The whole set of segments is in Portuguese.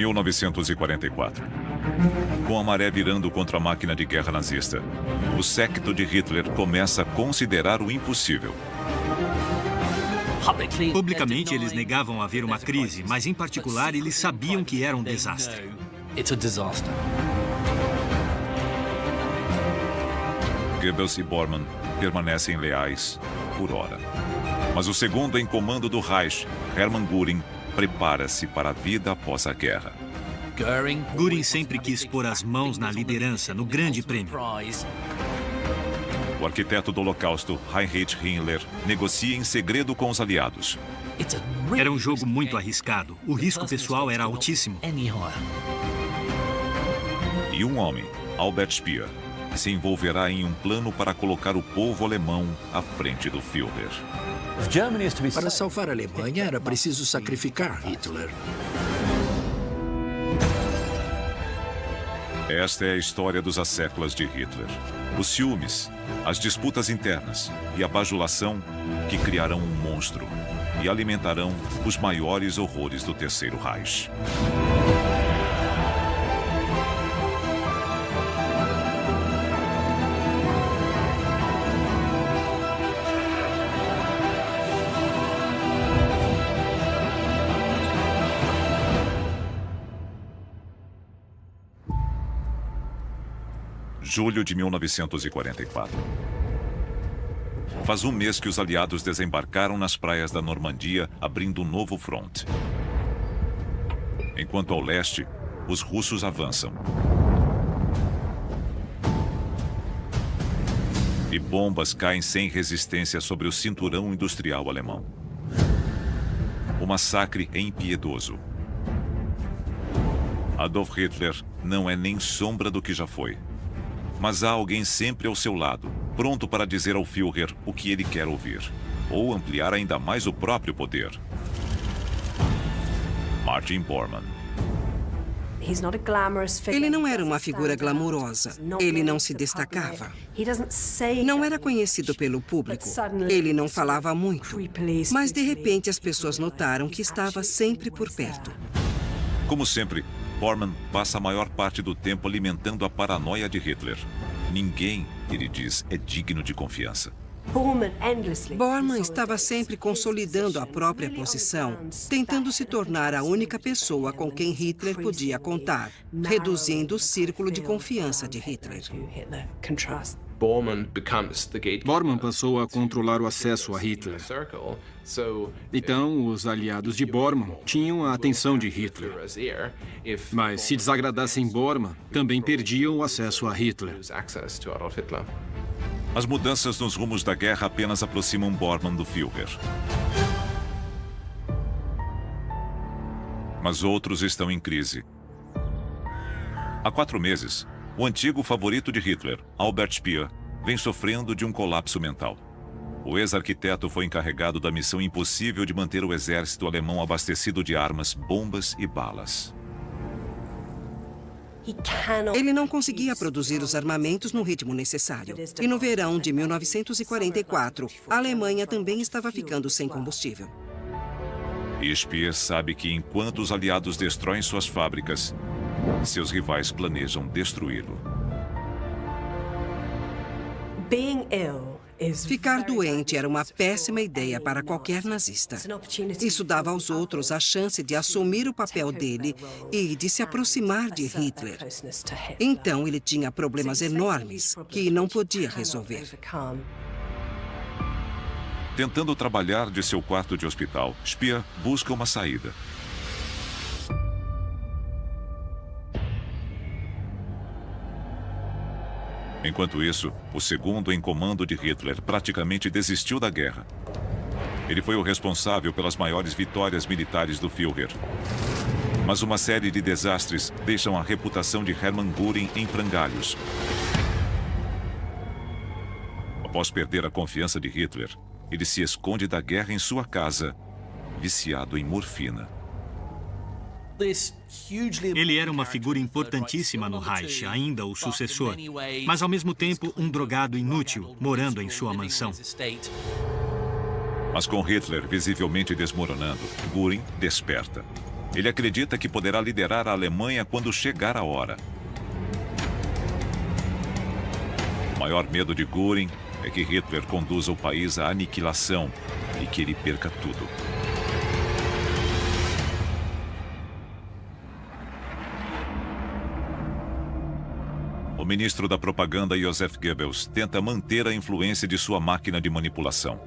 1944. Com a maré virando contra a máquina de guerra nazista, o séquito de Hitler começa a considerar o impossível. Publicamente, eles negavam haver uma crise, mas, em particular, eles sabiam que era um desastre. Goebbels e Bormann permanecem leais por hora. Mas o segundo em comando do Reich, Hermann Göring, prepara-se para a vida após a guerra. Göring sempre quis pôr as mãos na liderança, no grande prêmio. O arquiteto do Holocausto, Heinrich Himmler, negocia em segredo com os aliados. Era um jogo muito arriscado. O risco pessoal era altíssimo. E um homem, Albert Speer, se envolverá em um plano para colocar o povo alemão à frente do Führer. Para salvar a Alemanha, era preciso sacrificar Hitler. Esta é a história dos asséculas de Hitler. Os ciúmes, as disputas internas e a bajulação que criarão um monstro e alimentarão os maiores horrores do Terceiro Reich. Julho de 1944. Faz um mês que os aliados desembarcaram nas praias da Normandia, abrindo um novo fronte. Enquanto ao leste, os russos avançam. E bombas caem sem resistência sobre o cinturão industrial alemão. O massacre é impiedoso. Adolf Hitler não é nem sombra do que já foi. Mas há alguém sempre ao seu lado, pronto para dizer ao Führer o que ele quer ouvir, ou ampliar ainda mais o próprio poder. Martin Bormann. Ele não era uma figura glamurosa. Ele não se destacava. Não era conhecido pelo público. Ele não falava muito. Mas, de repente, as pessoas notaram que estava sempre por perto. Como sempre, Bormann passa a maior parte do tempo alimentando a paranoia de Hitler. Ninguém, ele diz, é digno de confiança. Bormann estava sempre consolidando a própria posição, tentando se tornar a única pessoa com quem Hitler podia contar, reduzindo o círculo de confiança de Hitler. Bormann passou a controlar o acesso a Hitler. Então, os aliados de Bormann tinham a atenção de Hitler. Mas se desagradassem Bormann, também perdiam o acesso a Hitler. As mudanças nos rumos da guerra apenas aproximam Bormann do Führer. Mas outros estão em crise. Há 4 meses, o antigo favorito de Hitler, Albert Speer, vem sofrendo de um colapso mental. O ex-arquiteto foi encarregado da missão impossível de manter o exército alemão abastecido de armas, bombas e balas. Ele não conseguia produzir os armamentos no ritmo necessário. E no verão de 1944, a Alemanha também estava ficando sem combustível. E Speer sabe que enquanto os aliados destroem suas fábricas, seus rivais planejam destruí-lo. Ficar doente era uma péssima ideia para qualquer nazista. Isso dava aos outros a chance de assumir o papel dele e de se aproximar de Hitler. Então ele tinha problemas enormes que não podia resolver. Tentando trabalhar de seu quarto de hospital, Speer busca uma saída. Enquanto isso, o segundo em comando de Hitler praticamente desistiu da guerra. Ele foi o responsável pelas maiores vitórias militares do Führer. Mas uma série de desastres deixam a reputação de Hermann Göring em frangalhos. Após perder a confiança de Hitler, ele se esconde da guerra em sua casa, viciado em morfina. Ele era uma figura importantíssima no Reich, ainda o sucessor, mas ao mesmo tempo um drogado inútil, morando em sua mansão. Mas com Hitler visivelmente desmoronando, Göring desperta. Ele acredita que poderá liderar a Alemanha quando chegar a hora. O maior medo de Göring é que Hitler conduza o país à aniquilação e que ele perca tudo. O ministro da propaganda, Joseph Goebbels, tenta manter a influência de sua máquina de manipulação.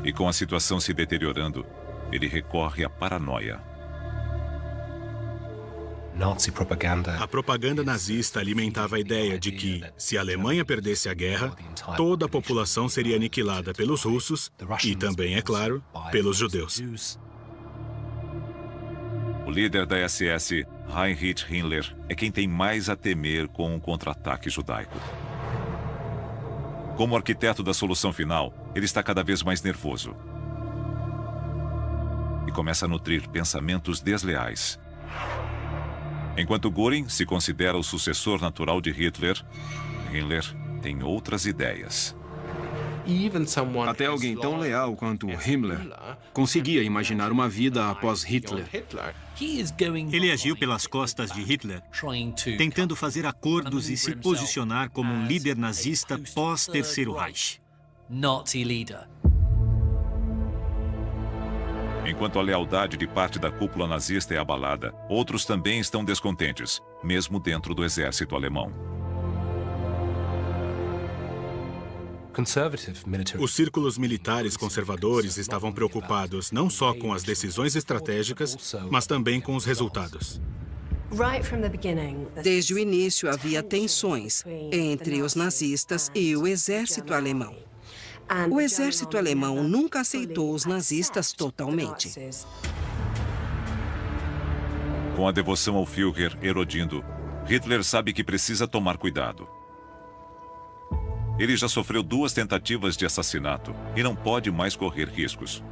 E com a situação se deteriorando, ele recorre à paranoia. A propaganda nazista alimentava a ideia de que, se a Alemanha perdesse a guerra, toda a população seria aniquilada pelos russos e também, é claro, pelos judeus. O líder da SS, Heinrich Himmler, é quem tem mais a temer com um contra-ataque judaico. Como arquiteto da solução final, ele está cada vez mais nervoso. E começa a nutrir pensamentos desleais. Enquanto Göring se considera o sucessor natural de Hitler, Himmler tem outras ideias. Até alguém tão leal quanto Himmler conseguia imaginar uma vida após Hitler. Ele agiu pelas costas de Hitler, tentando fazer acordos e se posicionar como um líder nazista pós-Terceiro Reich. Enquanto a lealdade de parte da cúpula nazista é abalada, outros também estão descontentes, mesmo dentro do exército alemão. Os círculos militares conservadores estavam preocupados não só com as decisões estratégicas, mas também com os resultados. Desde o início havia tensões entre os nazistas e o exército alemão. O exército alemão nunca aceitou os nazistas totalmente. Com a devoção ao Führer erodindo, Hitler sabe que precisa tomar cuidado. Ele já sofreu 2 tentativas de assassinato e não pode mais correr riscos.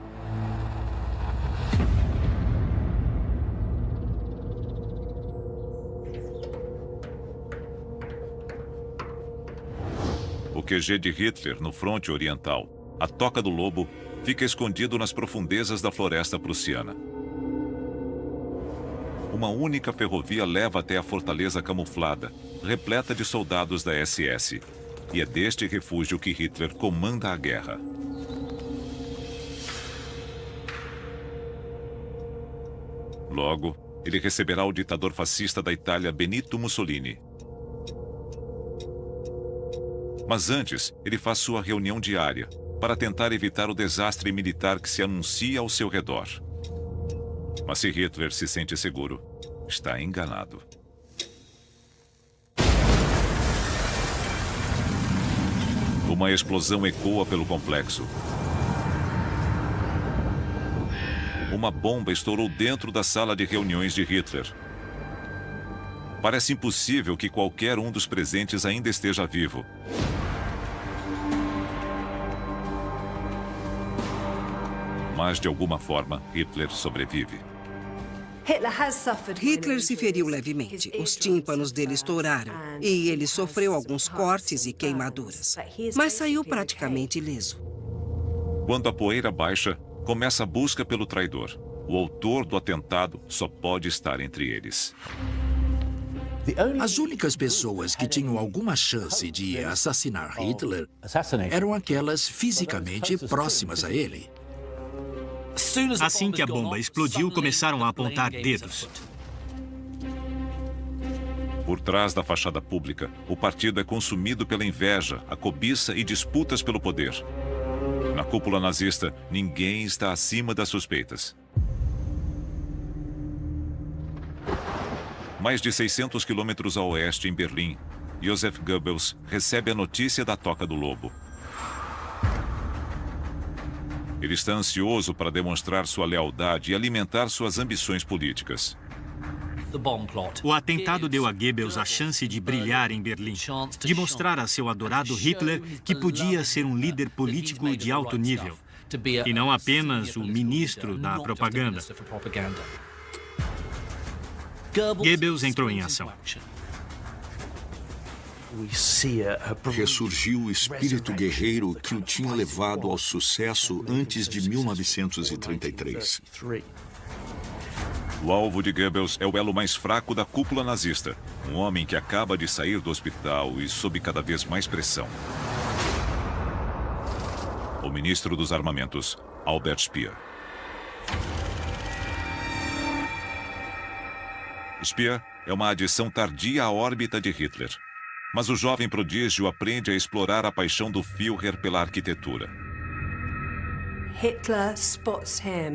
O QG de Hitler, no fronte oriental, a Toca do Lobo, fica escondido nas profundezas da floresta prussiana. Uma única ferrovia leva até a fortaleza camuflada, repleta de soldados da SS. E é deste refúgio que Hitler comanda a guerra. Logo, ele receberá o ditador fascista da Itália, Benito Mussolini. Mas antes, ele faz sua reunião diária, para tentar evitar o desastre militar que se anuncia ao seu redor. Mas se Hitler se sente seguro, está enganado. Uma explosão ecoa pelo complexo. Uma bomba estourou dentro da sala de reuniões de Hitler. Parece impossível que qualquer um dos presentes ainda esteja vivo. Mas, de alguma forma, Hitler sobrevive. Hitler se feriu levemente. Os tímpanos dele estouraram e ele sofreu alguns cortes e queimaduras. Mas saiu praticamente ileso. Quando a poeira baixa, começa a busca pelo traidor. O autor do atentado só pode estar entre eles. As únicas pessoas que tinham alguma chance de assassinar Hitler eram aquelas fisicamente próximas a ele. Assim que a bomba explodiu, começaram a apontar dedos. Por trás da fachada pública, o partido é consumido pela inveja, a cobiça e disputas pelo poder. Na cúpula nazista, ninguém está acima das suspeitas. Mais de 600 quilômetros a oeste, em Berlim, Joseph Goebbels recebe a notícia da Toca do Lobo. Ele está ansioso para demonstrar sua lealdade e alimentar suas ambições políticas. O atentado deu a Goebbels a chance de brilhar em Berlim, de mostrar a seu adorado Hitler que podia ser um líder político de alto nível, e não apenas o ministro da propaganda. Goebbels entrou em ação. Ressurgiu o espírito guerreiro que o tinha levado ao sucesso antes de 1933. O alvo de Goebbels é o elo mais fraco da cúpula nazista. Um homem que acaba de sair do hospital e sob cada vez mais pressão. O ministro dos armamentos, Albert Speer. Speer é uma adição tardia à órbita de Hitler. Mas o jovem prodígio aprende a explorar a paixão do Führer pela arquitetura.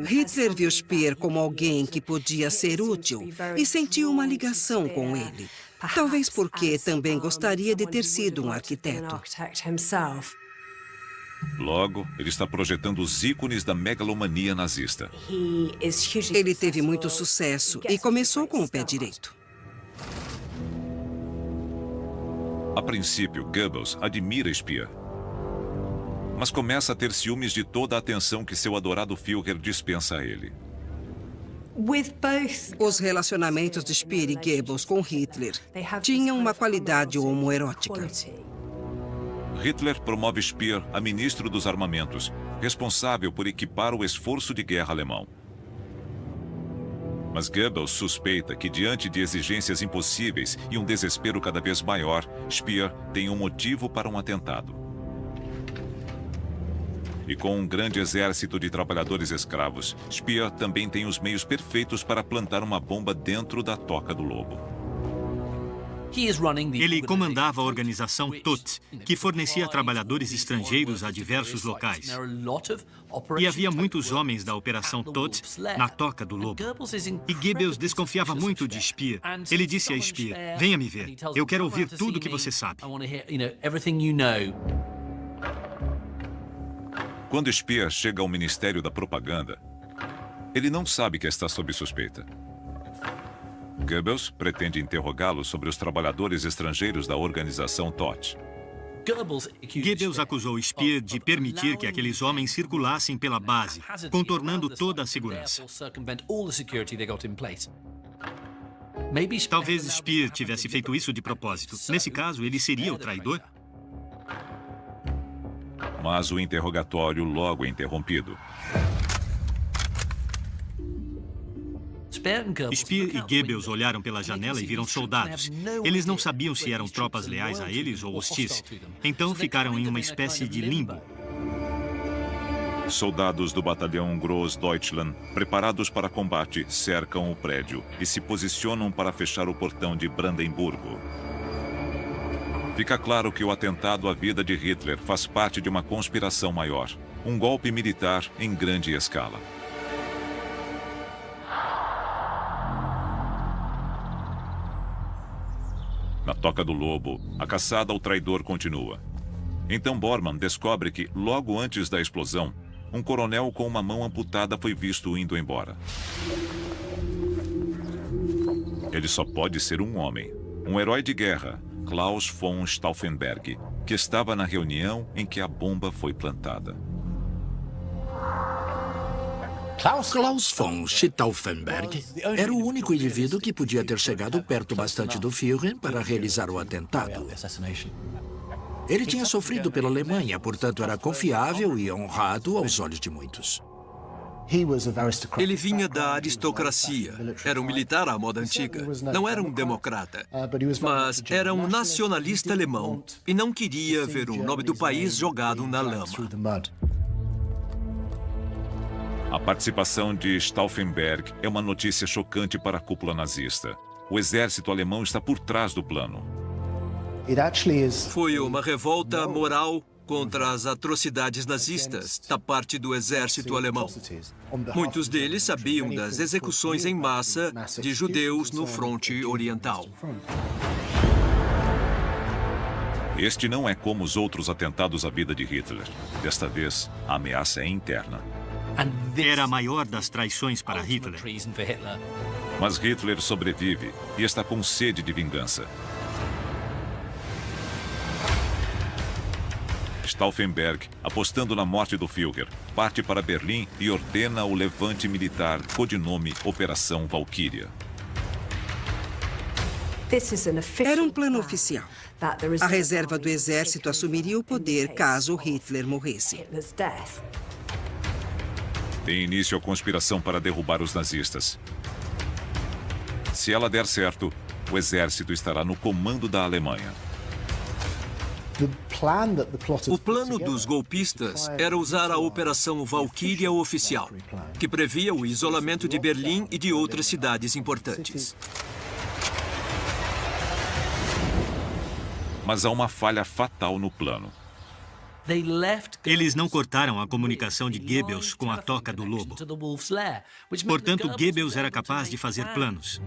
Hitler viu Speer como alguém que podia ser útil e sentiu uma ligação com ele. Talvez porque também gostaria de ter sido um arquiteto. Logo, ele está projetando os ícones da megalomania nazista. Ele teve muito sucesso e começou com o pé direito. A princípio, Goebbels admira Speer. Mas começa a ter ciúmes de toda a atenção que seu adorado Führer dispensa a ele. Os relacionamentos de Speer e Goebbels com Hitler tinham uma qualidade homoerótica. Hitler promove Speer a ministro dos armamentos, responsável por equipar o esforço de guerra alemão. Mas Goebbels suspeita que, diante de exigências impossíveis e um desespero cada vez maior, Speer tem um motivo para um atentado. E com um grande exército de trabalhadores escravos, Speer também tem os meios perfeitos para plantar uma bomba dentro da Toca do Lobo. Ele comandava a organização TOT, que fornecia trabalhadores estrangeiros a diversos locais. E havia muitos homens da Operação TOT na Toca do Lobo. E Goebbels desconfiava muito de Speer. Ele disse a Speer, venha me ver, eu quero ouvir tudo o que você sabe. Quando Speer chega ao Ministério da Propaganda, ele não sabe que está sob suspeita. Goebbels pretende interrogá-lo sobre os trabalhadores estrangeiros da organização TOT. Goebbels acusou Speer de permitir que aqueles homens circulassem pela base, contornando toda a segurança. Talvez Speer tivesse feito isso de propósito. Nesse caso, ele seria o traidor? Mas o interrogatório logo é interrompido. Speer e Goebbels olharam pela janela e viram soldados. Eles não sabiam se eram tropas leais a eles ou hostis. Então ficaram em uma espécie de limbo. Soldados do batalhão Großdeutschland, preparados para combate, cercam o prédio e se posicionam para fechar o portão de Brandemburgo. Fica claro que o atentado à vida de Hitler faz parte de uma conspiração maior, um golpe militar em grande escala. Na Toca do Lobo, a caçada ao traidor continua. Então Bormann descobre que, logo antes da explosão, um coronel com uma mão amputada foi visto indo embora. Ele só pode ser um homem, um herói de guerra, Klaus von Stauffenberg, que estava na reunião em que a bomba foi plantada. Klaus von Stauffenberg era o único indivíduo que podia ter chegado perto bastante do Führer para realizar o atentado. Ele tinha sofrido pela Alemanha, portanto era confiável e honrado aos olhos de muitos. Ele vinha da aristocracia. Era um militar à moda antiga. Não era um democrata. Mas era um nacionalista alemão e não queria ver o nome do país jogado na lama. A participação de Stauffenberg é uma notícia chocante para a cúpula nazista. O exército alemão está por trás do plano. Foi uma revolta moral contra as atrocidades nazistas da parte do exército alemão. Muitos deles sabiam das execuções em massa de judeus no fronte oriental. Este não é como os outros atentados à vida de Hitler. Desta vez, a ameaça é interna. Era a maior das traições para Hitler. Mas Hitler sobrevive e está com sede de vingança. Stauffenberg, apostando na morte do Führer, parte para Berlim e ordena o levante militar, codinome Operação Valquíria. Era um plano oficial. A reserva do exército assumiria o poder caso Hitler morresse. Tem início a conspiração para derrubar os nazistas. Se ela der certo, o exército estará no comando da Alemanha. O plano dos golpistas era usar a Operação Valkyria oficial, que previa o isolamento de Berlim e de outras cidades importantes. Mas há uma falha fatal no plano. Eles não cortaram a comunicação de Goebbels com a Toca do Lobo. Portanto, Goebbels era capaz de fazer planos.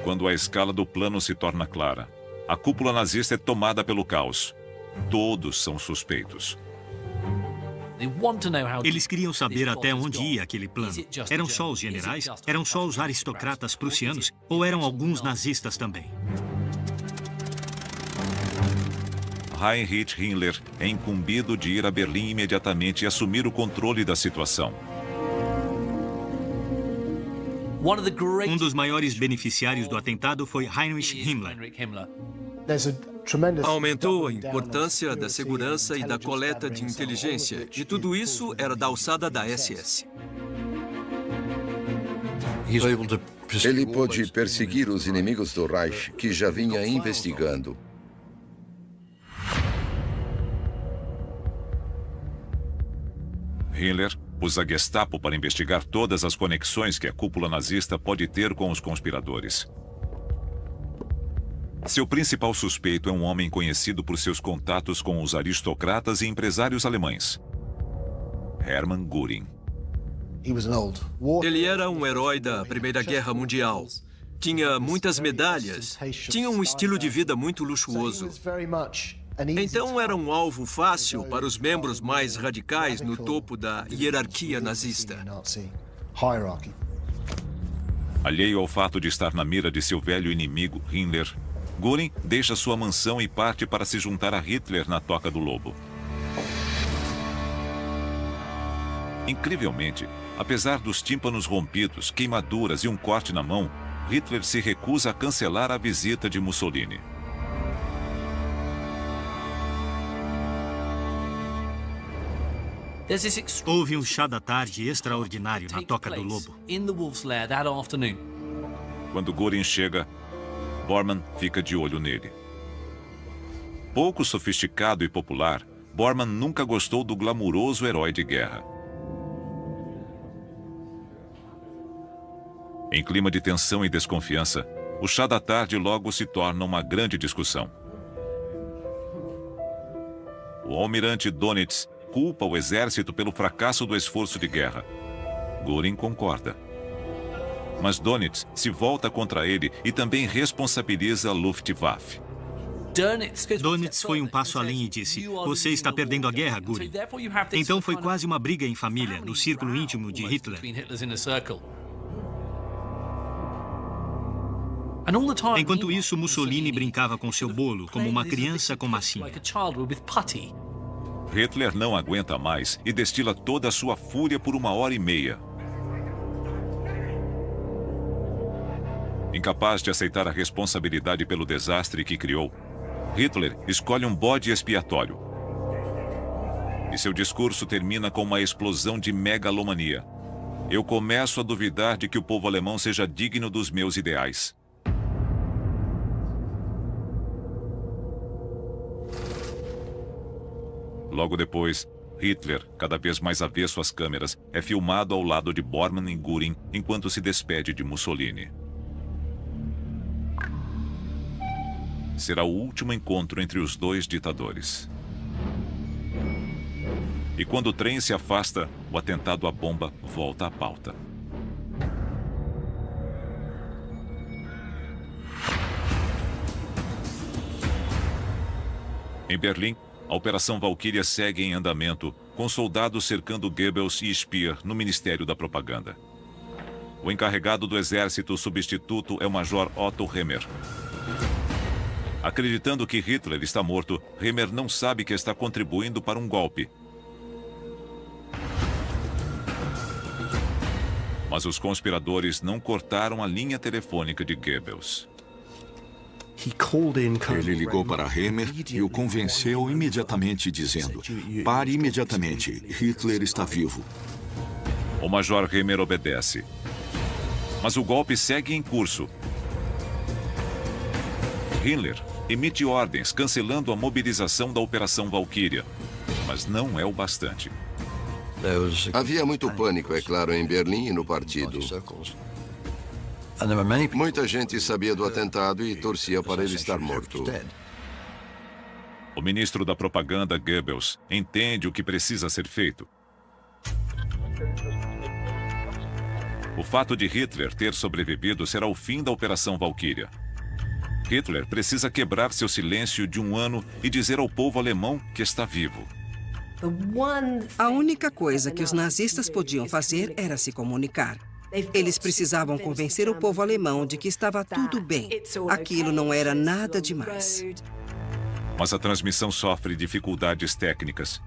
Quando a escala do plano se torna clara, a cúpula nazista é tomada pelo caos. Todos são suspeitos. Eles queriam saber até onde ia aquele plano. Eram só os generais? Eram só os aristocratas prussianos? Ou eram alguns nazistas também? Heinrich Himmler é incumbido de ir a Berlim imediatamente e assumir o controle da situação. Um dos maiores beneficiários do atentado foi Heinrich Himmler. Aumentou a importância da segurança e da coleta de inteligência, e tudo isso era da alçada da SS. Ele pôde perseguir os inimigos do Reich, que já vinha investigando. Himmler usa a Gestapo para investigar todas as conexões que a cúpula nazista pode ter com os conspiradores. Seu principal suspeito é um homem conhecido por seus contatos com os aristocratas e empresários alemães. Hermann Göring. Ele era um herói da Primeira Guerra Mundial. Tinha muitas medalhas. Tinha um estilo de vida muito luxuoso. Então era um alvo fácil para os membros mais radicais no topo da hierarquia nazista. Alheio ao fato de estar na mira de seu velho inimigo, Himmler, Göring deixa sua mansão e parte para se juntar a Hitler na Toca do Lobo. Incrivelmente, apesar dos tímpanos rompidos, queimaduras e um corte na mão, Hitler se recusa a cancelar a visita de Mussolini. Houve um chá da tarde extraordinário na Toca do Lobo. Quando Göring chega, Bormann fica de olho nele. Pouco sofisticado e popular, Bormann nunca gostou do glamuroso herói de guerra. Em clima de tensão e desconfiança, o chá da tarde logo se torna uma grande discussão. O almirante Dönitz culpa o exército pelo fracasso do esforço de guerra. Göring concorda. Mas Dönitz se volta contra ele e também responsabiliza a Luftwaffe. Dönitz foi um passo além e disse: "Você está perdendo a guerra, Göring." Então foi quase uma briga em família, no círculo íntimo de Hitler. Enquanto isso, Mussolini brincava com seu bolo, como uma criança com massinha. Hitler não aguenta mais e destila toda a sua fúria por 1h30. Incapaz de aceitar a responsabilidade pelo desastre que criou, Hitler escolhe um bode expiatório. E seu discurso termina com uma explosão de megalomania. Eu começo a duvidar de que o povo alemão seja digno dos meus ideais. Logo depois, Hitler, cada vez mais avesso às câmeras, é filmado ao lado de Bormann e Göring enquanto se despede de Mussolini. Será o último encontro entre os dois ditadores. E quando o trem se afasta, o atentado à bomba volta à pauta. Em Berlim, a Operação Valkyria segue em andamento, com soldados cercando Goebbels e Speer no Ministério da Propaganda. O encarregado do exército substituto é o Major Otto Remmer. Acreditando que Hitler está morto, Remmer não sabe que está contribuindo para um golpe. Mas os conspiradores não cortaram a linha telefônica de Goebbels. Ele ligou para Hemer e o convenceu imediatamente, dizendo: pare imediatamente, Hitler está vivo. O Major Hemer obedece. Mas o golpe segue em curso. Himmler emite ordens cancelando a mobilização da Operação Valkyria. Mas não é o bastante. Havia muito pânico, é claro, em Berlim e no partido. Muita gente sabia do atentado e torcia para ele estar morto. O ministro da propaganda, Goebbels, entende o que precisa ser feito. O fato de Hitler ter sobrevivido será o fim da Operação Valkyria. Hitler precisa quebrar seu silêncio de um ano e dizer ao povo alemão que está vivo. A única coisa que os nazistas podiam fazer era se comunicar. Eles precisavam convencer o povo alemão de que estava tudo bem. Aquilo não era nada demais. Mas a transmissão sofre dificuldades técnicas.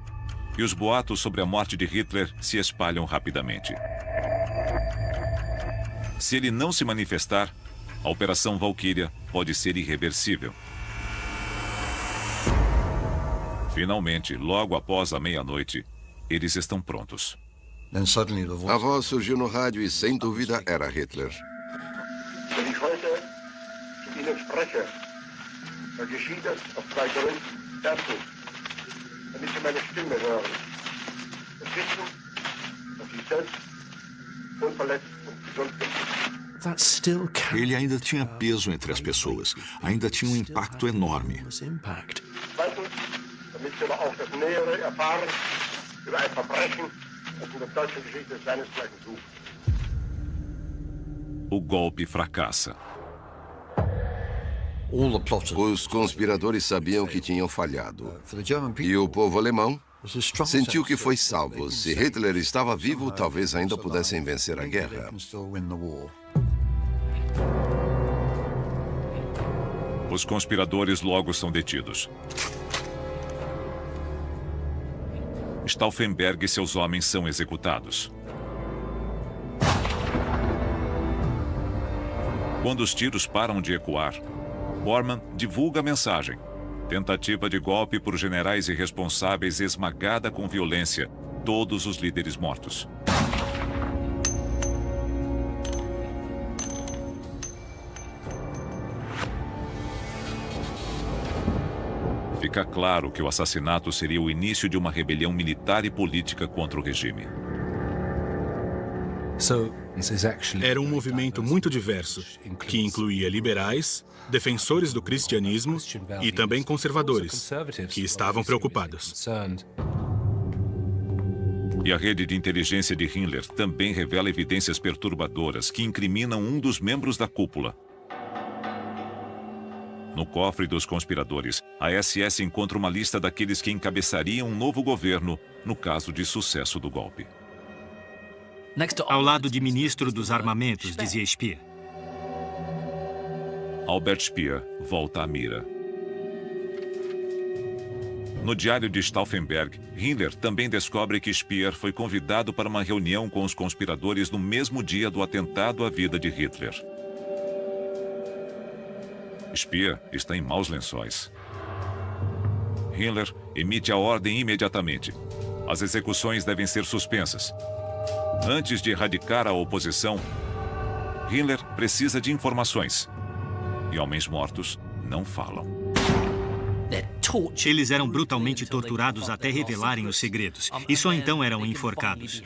E os boatos sobre a morte de Hitler se espalham rapidamente. Se ele não se manifestar, a Operação Valkyria pode ser irreversível. Finalmente, logo após a meia-noite, eles estão prontos. A voz surgiu no rádio e, sem dúvida, era Hitler. Ele ainda tinha peso entre as pessoas, ainda tinha um impacto enorme. O golpe fracassa. Os conspiradores sabiam que tinham falhado. E o povo alemão sentiu que foi salvo. Se Hitler estava vivo, talvez ainda pudessem vencer a guerra. Os conspiradores logo são detidos. Stauffenberg e seus homens são executados. Quando os tiros param de ecoar, Bormann divulga a mensagem. Tentativa de golpe por generais irresponsáveis esmagada com violência. Todos os líderes mortos. Fica claro que o assassinato seria o início de uma rebelião militar e política contra o regime. Era um movimento muito diverso, que incluía liberais, defensores do cristianismo e também conservadores, que estavam preocupados. E a rede de inteligência de Himmler também revela evidências perturbadoras que incriminam um dos membros da cúpula. No cofre dos conspiradores, a SS encontra uma lista daqueles que encabeçariam um novo governo no caso de sucesso do golpe. Ao lado de ministro dos armamentos, dizia Speer. Albert Speer volta à mira. No diário de Stauffenberg, Himmler também descobre que Speer foi convidado para uma reunião com os conspiradores no mesmo dia do atentado à vida de Hitler. Speer está em maus lençóis. Himmler emite a ordem imediatamente. As execuções devem ser suspensas. Antes de erradicar a oposição, Himmler precisa de informações. E homens mortos não falam. Eles eram brutalmente torturados até revelarem os segredos. E só então eram enforcados.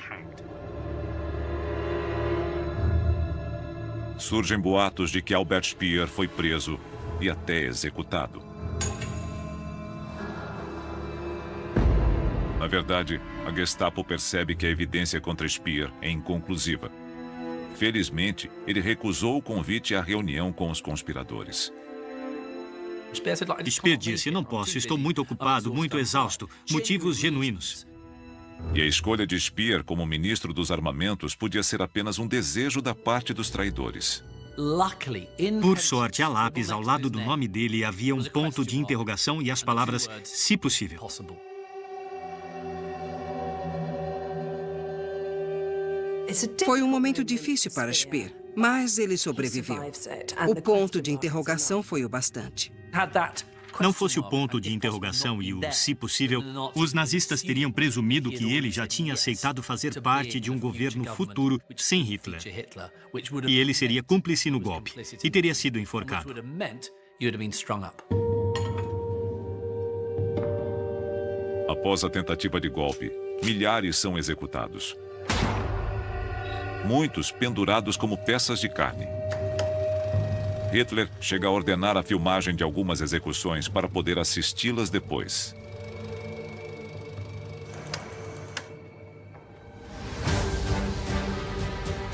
Surgem boatos de que Albert Speer foi preso e até executado. Na verdade, a Gestapo percebe que a evidência contra Speer é inconclusiva. Felizmente, ele recusou o convite à reunião com os conspiradores. Speer disse: não posso, estou muito ocupado, muito exausto. Motivos genuínos. E a escolha de Speer como ministro dos armamentos podia ser apenas um desejo da parte dos traidores. Por sorte, a lápis ao lado do nome dele havia um ponto de interrogação e as palavras "se possível". Foi um momento difícil para Speer. Mas ele sobreviveu. O ponto de interrogação foi o bastante. Não fosse o ponto de interrogação e o se possível, os nazistas teriam presumido que ele já tinha aceitado fazer parte de um governo futuro sem Hitler. E ele seria cúmplice no golpe e teria sido enforcado. Após a tentativa de golpe, milhares são executados. Muitos pendurados como peças de carne. Hitler chega a ordenar a filmagem de algumas execuções para poder assisti-las depois.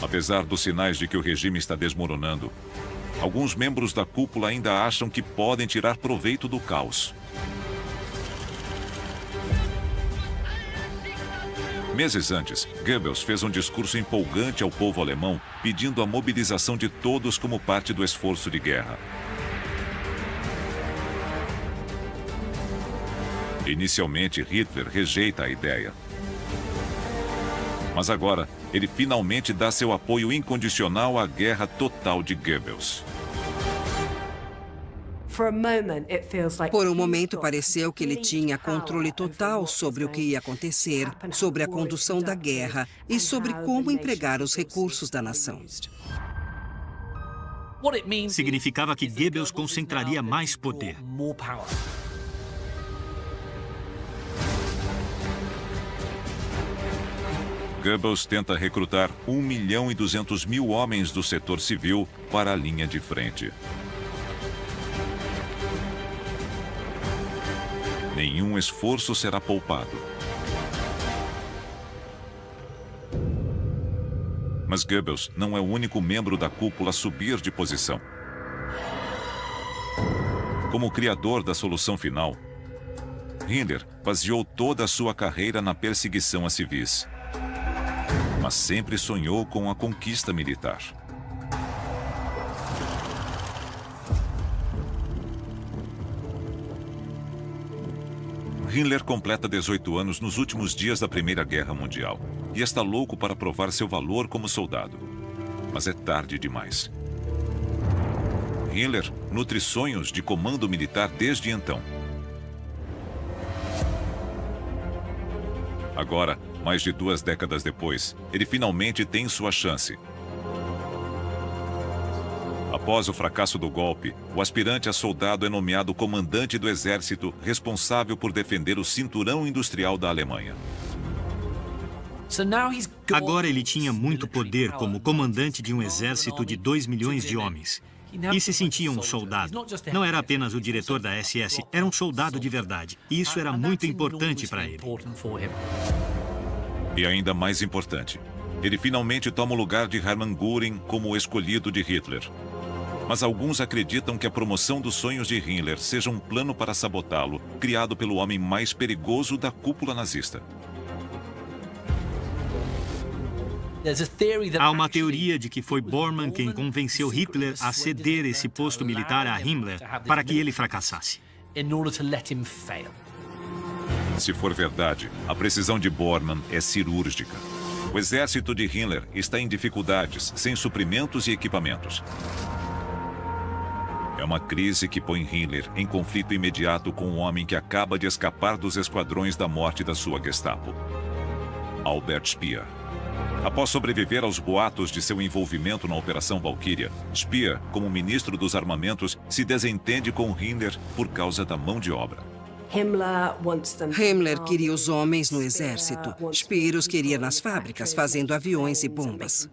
Apesar dos sinais de que o regime está desmoronando, alguns membros da cúpula ainda acham que podem tirar proveito do caos. Meses antes, Goebbels fez um discurso empolgante ao povo alemão, pedindo a mobilização de todos como parte do esforço de guerra. Inicialmente, Hitler rejeita a ideia. Mas agora, ele finalmente dá seu apoio incondicional à guerra total de Goebbels. Por um momento, pareceu que ele tinha controle total sobre o que ia acontecer, sobre a condução da guerra e sobre como empregar os recursos da nação. Significava que Goebbels concentraria mais poder. Goebbels tenta recrutar 1.200.000 homens do setor civil para a linha de frente. Nenhum esforço será poupado. Mas Goebbels não é o único membro da cúpula a subir de posição. Como criador da solução final, Himmler baseou toda a sua carreira na perseguição a civis, mas sempre sonhou com a conquista militar. Himmler completa 18 anos nos últimos dias da Primeira Guerra Mundial e está louco para provar seu valor como soldado. Mas é tarde demais. Himmler nutre sonhos de comando militar desde então. Agora, mais de 2 décadas depois, ele finalmente tem sua chance. Após o fracasso do golpe, o aspirante a soldado é nomeado comandante do exército responsável por defender o cinturão industrial da Alemanha. Agora ele tinha muito poder como comandante de um exército de 2 milhões de homens. E se sentia um soldado. Não era apenas o diretor da SS, era um soldado de verdade. E isso era muito importante para ele. E ainda mais importante, ele finalmente toma o lugar de Hermann Göring como o escolhido de Hitler. Mas alguns acreditam que a promoção dos sonhos de Himmler seja um plano para sabotá-lo, criado pelo homem mais perigoso da cúpula nazista. Há uma teoria de que foi Bormann quem convenceu Hitler a ceder esse posto militar a Himmler para que ele fracassasse. Se for verdade, a precisão de Bormann é cirúrgica. O exército de Himmler está em dificuldades, sem suprimentos e equipamentos. É uma crise que põe Himmler em conflito imediato com um homem que acaba de escapar dos esquadrões da morte da sua Gestapo, Albert Speer. Após sobreviver aos boatos de seu envolvimento na Operação Valkyria, Speer, como ministro dos armamentos, se desentende com Himmler por causa da mão de obra. Himmler queria os homens no exército. Speer os queria nas fábricas, fazendo aviões e bombas.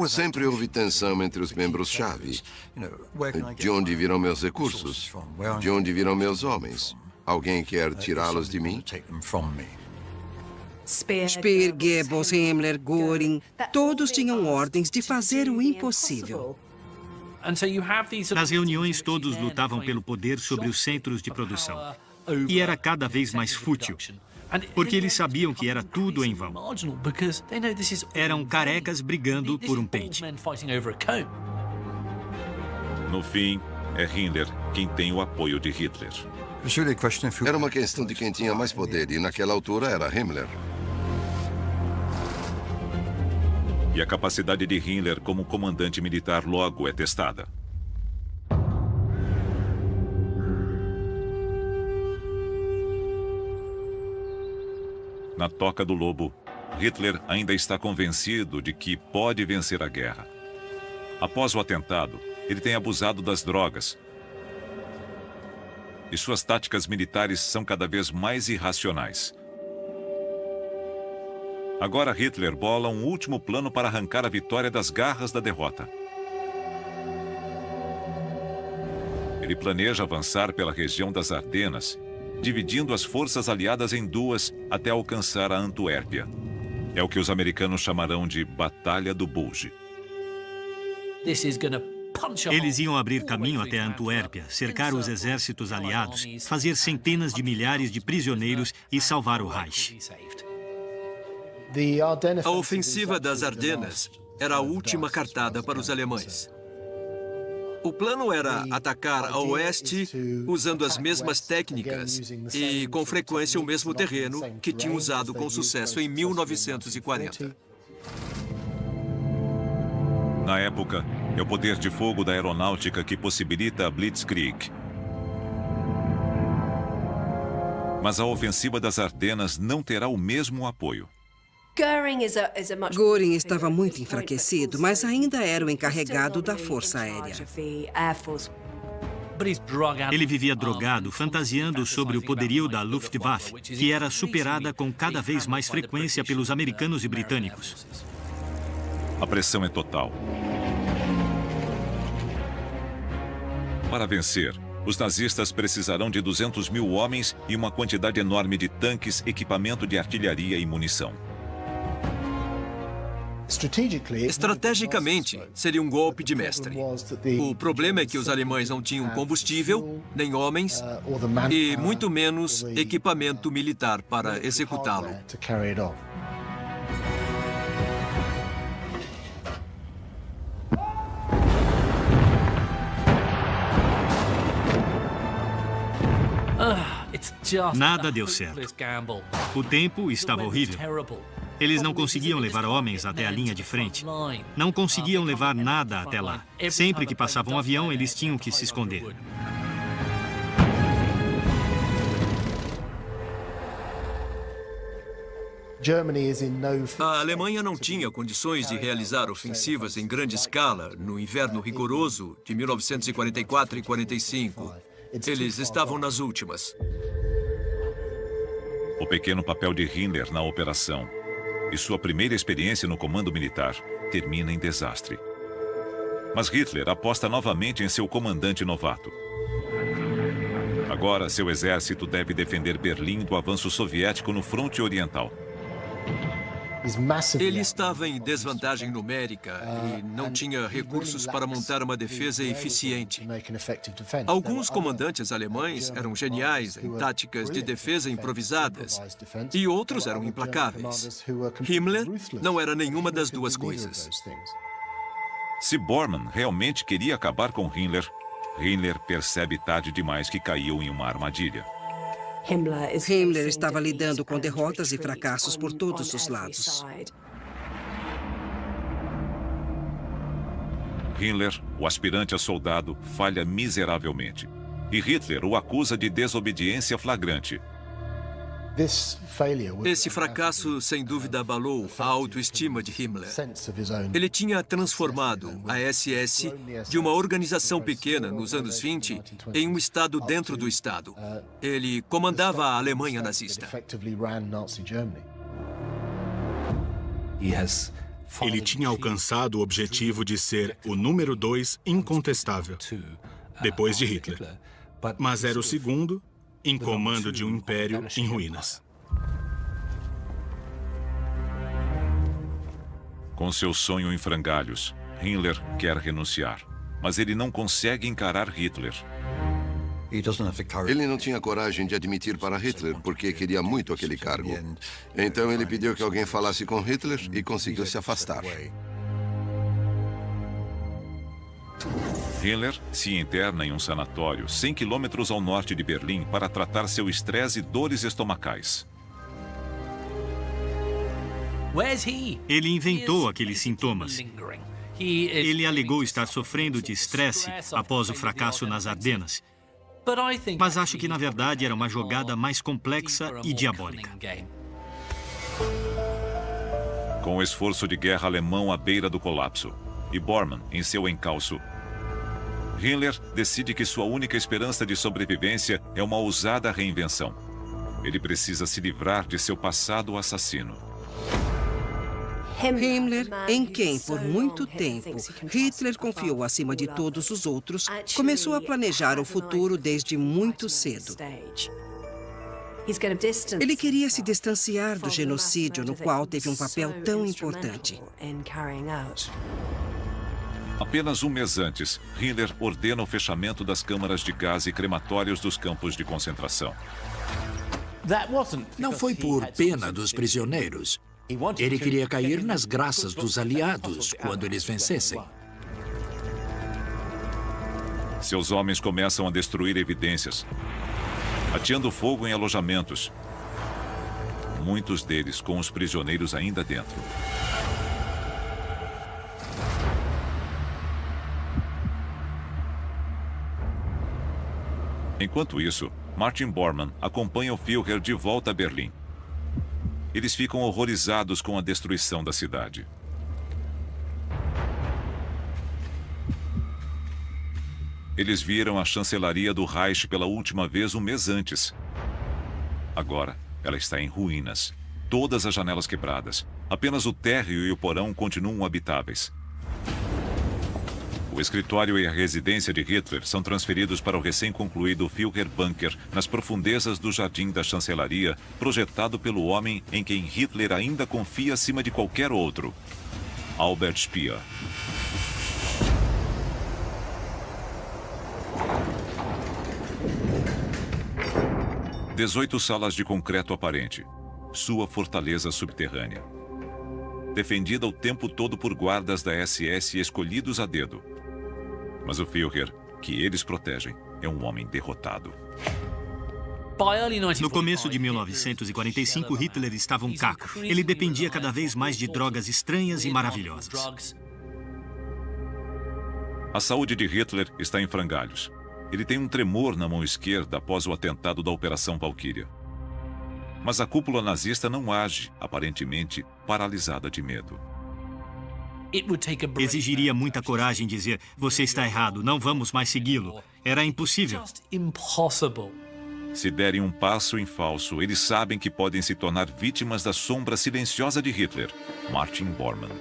Sempre houve tensão entre os membros-chave. De onde virão meus recursos? De onde virão meus homens? Alguém quer tirá-los de mim? Speer, Goebbels, Himmler, Göring, todos tinham ordens de fazer o impossível. Nas reuniões, todos lutavam pelo poder sobre os centros de produção. E era cada vez mais fútil, porque eles sabiam que era tudo em vão. Eram carecas brigando por um pente. No fim, é Himmler quem tem o apoio de Hitler. Era uma questão de quem tinha mais poder, e naquela altura era Himmler. E a capacidade de Himmler como comandante militar logo é testada. Na Toca do Lobo, Hitler ainda está convencido de que pode vencer a guerra. Após o atentado, ele tem abusado das drogas. E suas táticas militares são cada vez mais irracionais. Agora Hitler bola um último plano para arrancar a vitória das garras da derrota. Ele planeja avançar pela região das Ardenas, dividindo as forças aliadas em duas até alcançar a Antuérpia. É o que os americanos chamarão de Batalha do Bulge. Eles iam abrir caminho até a Antuérpia, cercar os exércitos aliados, fazer centenas de milhares de prisioneiros e salvar o Reich. A ofensiva das Ardenas era a última cartada para os alemães. O plano era atacar a oeste usando as mesmas técnicas e, com frequência, o mesmo terreno que tinham usado com sucesso em 1940. Na época, é o poder de fogo da aeronáutica que possibilita a Blitzkrieg. Mas a ofensiva das Ardenas não terá o mesmo apoio. Göring estava muito enfraquecido, mas ainda era o encarregado da Força Aérea. Ele vivia drogado, fantasiando sobre o poderio da Luftwaffe, que era superada com cada vez mais frequência pelos americanos e britânicos. A pressão é total. Para vencer, os nazistas precisarão de 200 mil homens e uma quantidade enorme de tanques, equipamento de artilharia e munição. Estrategicamente, seria um golpe de mestre. O problema é que os alemães não tinham combustível, nem homens, e muito menos equipamento militar para executá-lo. Nada deu certo. O tempo estava horrível. Eles não conseguiam levar homens até a linha de frente. Não conseguiam levar nada até lá. Sempre que passava um avião, eles tinham que se esconder. A Alemanha não tinha condições de realizar ofensivas em grande escala no inverno rigoroso de 1944 e 45. Eles estavam nas últimas. O pequeno papel de Himmler na operação e sua primeira experiência no comando militar termina em desastre. Mas Hitler aposta novamente em seu comandante novato. Agora, seu exército deve defender Berlim do avanço soviético no fronte oriental. Ele estava em desvantagem numérica e não tinha recursos para montar uma defesa eficiente. Alguns comandantes alemães eram geniais em táticas de defesa improvisadas e outros eram implacáveis. Himmler não era nenhuma das duas coisas. Se Bormann realmente queria acabar com Himmler, Himmler percebe tarde demais que caiu em uma armadilha. Himmler estava lidando com derrotas e fracassos por todos os lados. Himmler, o aspirante a soldado, falha miseravelmente. E Hitler o acusa de desobediência flagrante. Esse fracasso, sem dúvida, abalou a autoestima de Himmler. Ele tinha transformado a SS de uma organização pequena nos anos 20 em um Estado dentro do Estado. Ele comandava a Alemanha nazista. Ele tinha alcançado o objetivo de ser o número 2 incontestável, depois de Hitler. Mas era o segundo em comando de um império em ruínas. Com seu sonho em frangalhos, Himmler quer renunciar, mas ele não consegue encarar Hitler. Ele não tinha coragem de admitir para Hitler porque queria muito aquele cargo. Então ele pediu que alguém falasse com Hitler e conseguiu se afastar. Himmler se interna em um sanatório 100 quilômetros ao norte de Berlim para tratar seu estresse e dores estomacais. Ele inventou aqueles sintomas. Ele alegou estar sofrendo de estresse após o fracasso nas Ardenas. Mas acho que, na verdade, era uma jogada mais complexa e diabólica. Com o esforço de guerra alemão à beira do colapso e Bormann em seu encalço, Himmler decide que sua única esperança de sobrevivência é uma ousada reinvenção. Ele precisa se livrar de seu passado assassino. Himmler, em quem por muito tempo Hitler confiou acima de todos os outros, começou a planejar o futuro desde muito cedo. Ele queria se distanciar do genocídio no qual teve um papel tão importante. Apenas um mês antes, Himmler ordena o fechamento das câmaras de gás e crematórios dos campos de concentração. Não foi por pena dos prisioneiros. Ele queria cair nas graças dos aliados quando eles vencessem. Seus homens começam a destruir evidências, ateando fogo em alojamentos, muitos deles com os prisioneiros ainda dentro. Enquanto isso, Martin Bormann acompanha o Führer de volta a Berlim. Eles ficam horrorizados com a destruição da cidade. Eles viram a chancelaria do Reich pela última vez um mês antes. Agora, ela está em ruínas. Todas as janelas quebradas. Apenas o térreo e o porão continuam habitáveis. O escritório e a residência de Hitler são transferidos para o recém-concluído Führer Bunker, nas profundezas do jardim da chancelaria, projetado pelo homem em quem Hitler ainda confia acima de qualquer outro, Albert Speer. "18 salas de concreto aparente, sua fortaleza subterrânea. Defendida o tempo todo por guardas da SS escolhidos a dedo. Mas o Führer, que eles protegem, é um homem derrotado." No começo de 1945, Hitler estava um caco. Ele dependia cada vez mais de drogas estranhas e maravilhosas. A saúde de Hitler está em frangalhos. Ele tem um tremor na mão esquerda após o atentado da Operação Valkyria. Mas a cúpula nazista não age, aparentemente paralisada de medo. Exigiria muita coragem dizer: você está errado, não vamos mais segui-lo. Era impossível. Se derem um passo em falso, eles sabem que podem se tornar vítimas da sombra silenciosa de Hitler, Martin Bormann.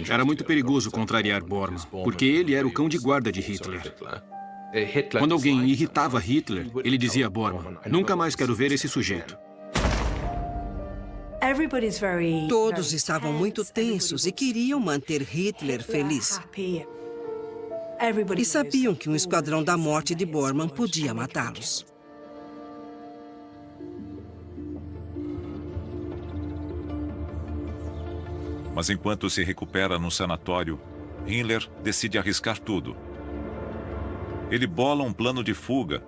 Era muito perigoso contrariar Bormann, porque ele era o cão de guarda de Hitler. Quando alguém irritava Hitler, ele dizia a Bormann: nunca mais quero ver esse sujeito. Todos estavam muito tensos e queriam manter Hitler feliz. E sabiam que um esquadrão da morte de Bormann podia matá-los. Mas enquanto se recupera no sanatório, Himmler decide arriscar tudo. Ele bola um plano de fuga,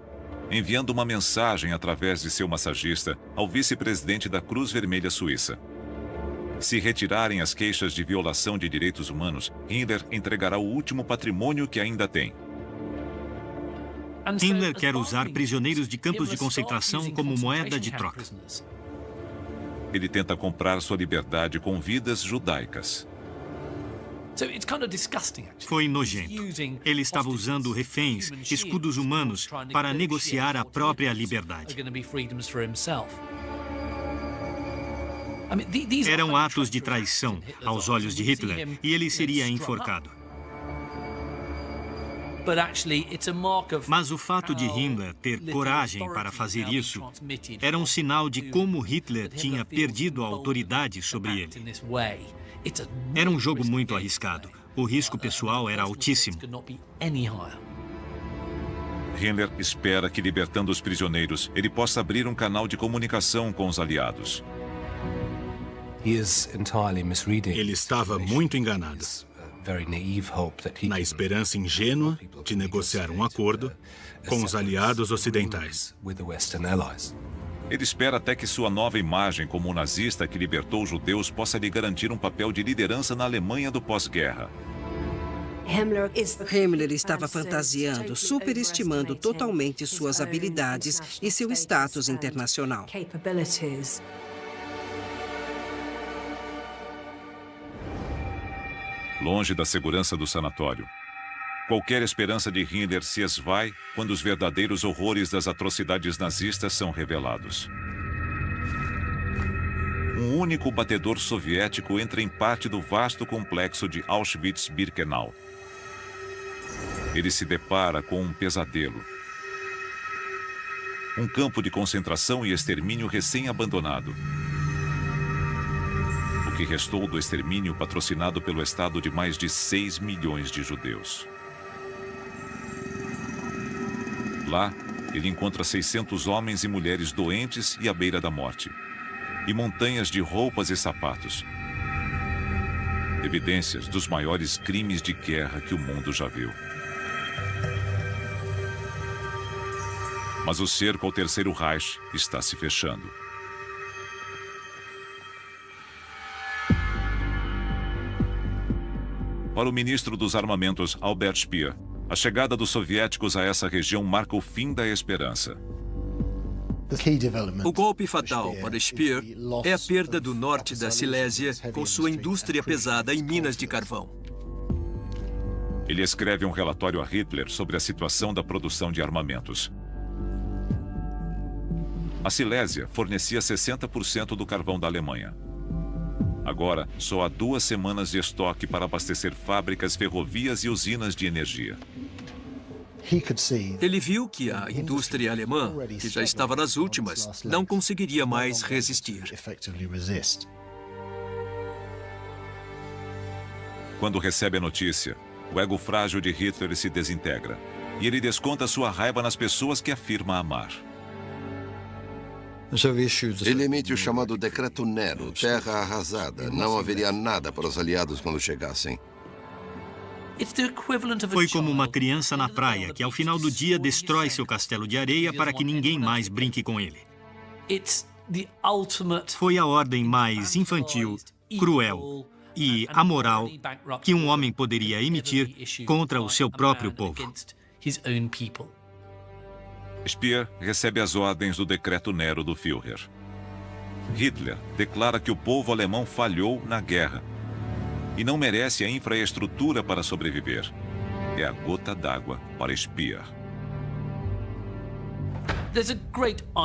enviando uma mensagem através de seu massagista ao vice-presidente da Cruz Vermelha Suíça. Se retirarem as queixas de violação de direitos humanos, Himmler entregará o último patrimônio que ainda tem. Himmler quer usar prisioneiros de campos de concentração como moeda de troca. Ele tenta comprar sua liberdade com vidas judaicas. Foi nojento. Ele estava usando reféns, escudos humanos, para negociar a própria liberdade. Eram atos de traição aos olhos de Hitler e ele seria enforcado. Mas o fato de Himmler ter coragem para fazer isso era um sinal de como Hitler tinha perdido a autoridade sobre ele. Era um jogo muito arriscado. O risco pessoal era altíssimo. Himmler espera que, libertando os prisioneiros, ele possa abrir um canal de comunicação com os aliados. Ele estava muito enganado, na esperança ingênua de negociar um acordo com os aliados ocidentais. Ele espera até que sua nova imagem como um nazista que libertou os judeus possa lhe garantir um papel de liderança na Alemanha do pós-guerra. Himmler estava fantasiando, superestimando totalmente suas habilidades e seu status internacional. Longe da segurança do sanatório, qualquer esperança de Himmler se esvai quando os verdadeiros horrores das atrocidades nazistas são revelados. Um único batedor soviético entra em parte do vasto complexo de Auschwitz-Birkenau. Ele se depara com um pesadelo. Um campo de concentração e extermínio recém-abandonado. O que restou do extermínio patrocinado pelo Estado de mais de 6 milhões de judeus. Lá, ele encontra 600 homens e mulheres doentes e à beira da morte. E montanhas de roupas e sapatos. Evidências dos maiores crimes de guerra que o mundo já viu. Mas o cerco ao Terceiro Reich está se fechando. Para o ministro dos Armamentos, Albert Speer, a chegada dos soviéticos a essa região marca o fim da esperança. O golpe fatal para Speer é a perda do norte da Silésia com sua indústria pesada em minas de carvão. Ele escreve um relatório a Hitler sobre a situação da produção de armamentos. A Silésia fornecia 60% do carvão da Alemanha. Agora, só há 2 semanas de estoque para abastecer fábricas, ferrovias e usinas de energia. Ele viu que a indústria alemã, que já estava nas últimas, não conseguiria mais resistir. Quando recebe a notícia, o ego frágil de Hitler se desintegra. E ele desconta sua raiva nas pessoas que afirma amar. Ele emite o chamado Decreto Nero, terra arrasada. Não haveria nada para os aliados quando chegassem. Foi como uma criança na praia que, ao final do dia, destrói seu castelo de areia para que ninguém mais brinque com ele. Foi a ordem mais infantil, cruel e amoral que um homem poderia emitir contra o seu próprio povo. Speer recebe as ordens do Decreto Nero do Führer. Hitler declara que o povo alemão falhou na guerra e não merece a infraestrutura para sobreviver. É a gota d'água para Speer.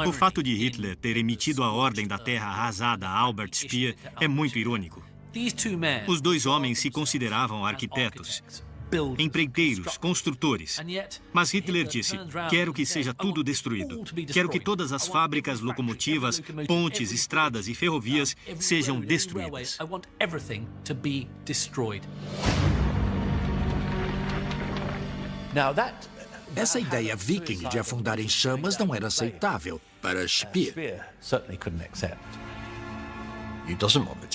O fato de Hitler ter emitido a ordem da terra arrasada a Albert Speer é muito irônico. Os 2 homens se consideravam arquitetos, empreiteiros, construtores. Mas Hitler disse, quero que seja tudo destruído. Quero que todas as fábricas, locomotivas, pontes, estradas e ferrovias sejam destruídas. Essa ideia viking de afundar em chamas não era aceitável para Speer.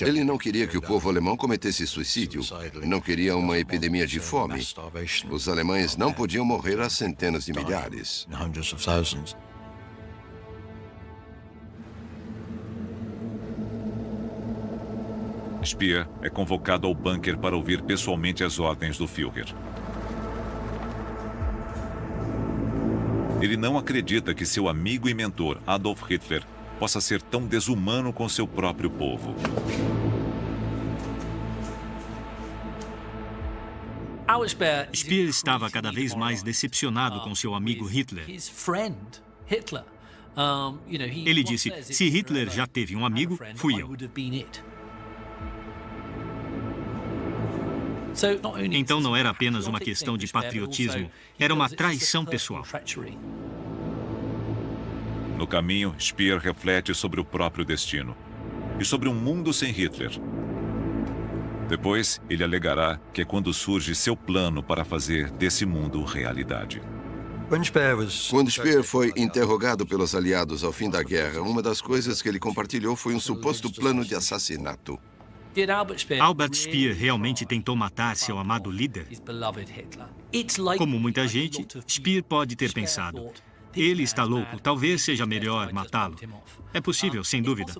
Ele não queria que o povo alemão cometesse suicídio. Não queria uma epidemia de fome. Os alemães não podiam morrer a centenas de milhares. Speer é convocado ao bunker para ouvir pessoalmente as ordens do Führer. Ele não acredita que seu amigo e mentor, Adolf Hitler, possa ser tão desumano com seu próprio povo. Speer estava cada vez mais decepcionado com seu amigo Hitler. Ele disse, se Hitler já teve um amigo, fui eu. Então não era apenas uma questão de patriotismo, era uma traição pessoal. No caminho, Speer reflete sobre o próprio destino e sobre um mundo sem Hitler. Depois, ele alegará que é quando surge seu plano para fazer desse mundo realidade. Quando Speer foi interrogado pelos aliados ao fim da guerra, uma das coisas que ele compartilhou foi um suposto plano de assassinato. Albert Speer realmente tentou matar seu amado líder? Como muita gente, Speer pode ter pensado, Ele está louco. Talvez seja melhor matá-lo. É possível, sem dúvida.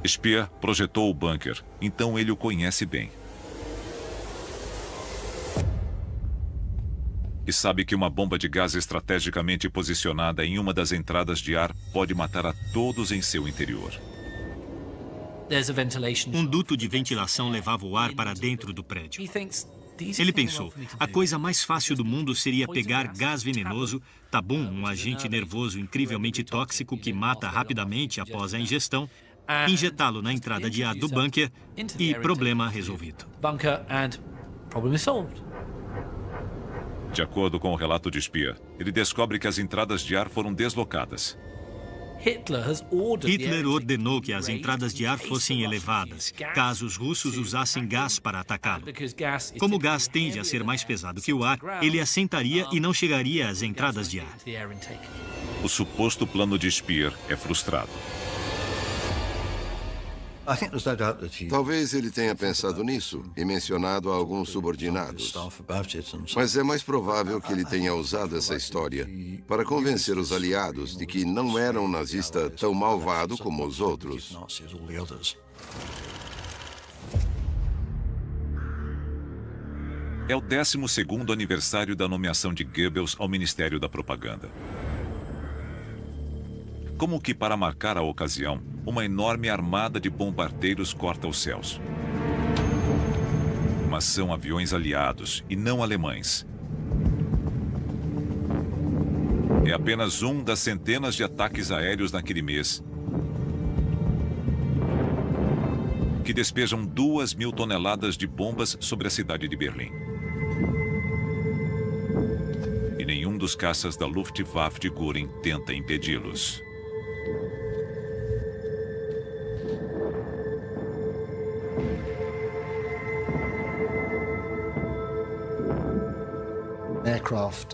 Speer projetou o bunker, então ele o conhece bem. E sabe que uma bomba de gás estrategicamente posicionada em uma das entradas de ar pode matar a todos em seu interior. Um duto de ventilação levava o ar para dentro do prédio. Ele pensou, a coisa mais fácil do mundo seria pegar gás venenoso, tabum, um agente nervoso incrivelmente tóxico que mata rapidamente após a ingestão, injetá-lo na entrada de ar do bunker e problema resolvido. De acordo com o relato de Speer, ele descobre que as entradas de ar foram deslocadas. Hitler ordenou que as entradas de ar fossem elevadas, caso os russos usassem gás para atacá-lo. Como o gás tende a ser mais pesado que o ar, ele assentaria e não chegaria às entradas de ar. O suposto plano de Speer é frustrado. Talvez ele tenha pensado nisso e mencionado a alguns subordinados. Mas é mais provável que ele tenha usado essa história para convencer os aliados de que não era um nazista tão malvado como os outros. É o 12º aniversário da nomeação de Goebbels ao Ministério da Propaganda. Como que para marcar a ocasião, uma enorme armada de bombardeiros corta os céus. Mas são aviões aliados e não alemães. É apenas um das centenas de ataques aéreos naquele mês que despejam 2.000 toneladas de bombas sobre a cidade de Berlim. E nenhum dos caças da Luftwaffe de Göring tenta impedi-los.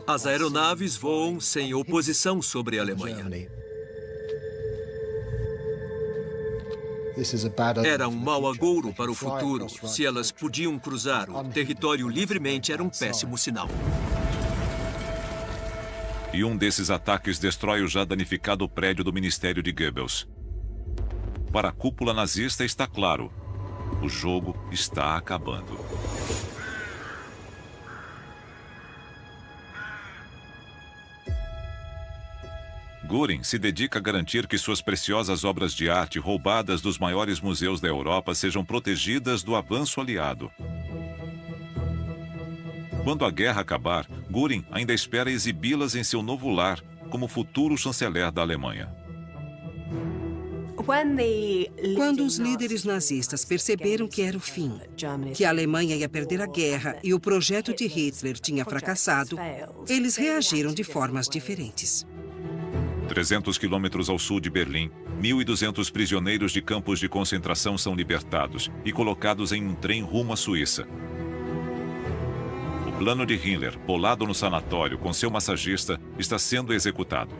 As aeronaves voam sem oposição sobre a Alemanha. Era um mau agouro para o futuro. Se elas podiam cruzar o território livremente, era um péssimo sinal. E um desses ataques destrói o já danificado prédio do Ministério de Goebbels. Para a cúpula nazista está claro, o jogo está acabando. Göring se dedica a garantir que suas preciosas obras de arte roubadas dos maiores museus da Europa sejam protegidas do avanço aliado. Quando a guerra acabar, Göring ainda espera exibi-las em seu novo lar como futuro chanceler da Alemanha. Quando os líderes nazistas perceberam que era o fim, que a Alemanha ia perder a guerra e o projeto de Hitler tinha fracassado, eles reagiram de formas diferentes. 300 quilômetros ao sul de Berlim, 1.200 prisioneiros de campos de concentração são libertados e colocados em um trem rumo à Suíça. O plano de Himmler, bolado no sanatório com seu massagista, está sendo executado.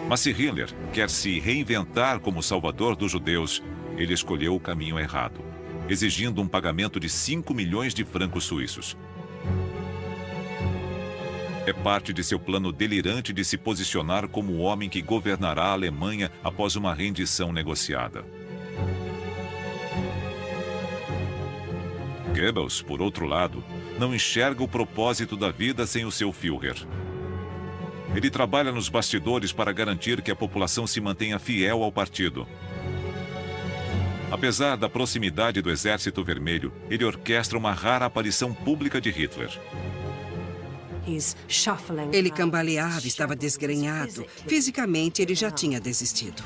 Mas se Himmler quer se reinventar como salvador dos judeus, ele escolheu o caminho errado, exigindo um pagamento de 5 milhões de francos suíços. É parte de seu plano delirante de se posicionar como o homem que governará a Alemanha após uma rendição negociada. Goebbels, por outro lado, não enxerga o propósito da vida sem o seu Führer. Ele trabalha nos bastidores para garantir que a população se mantenha fiel ao partido. Apesar da proximidade do Exército Vermelho, ele orquestra uma rara aparição pública de Hitler. Ele cambaleava, estava desgrenhado. Fisicamente, ele já tinha desistido.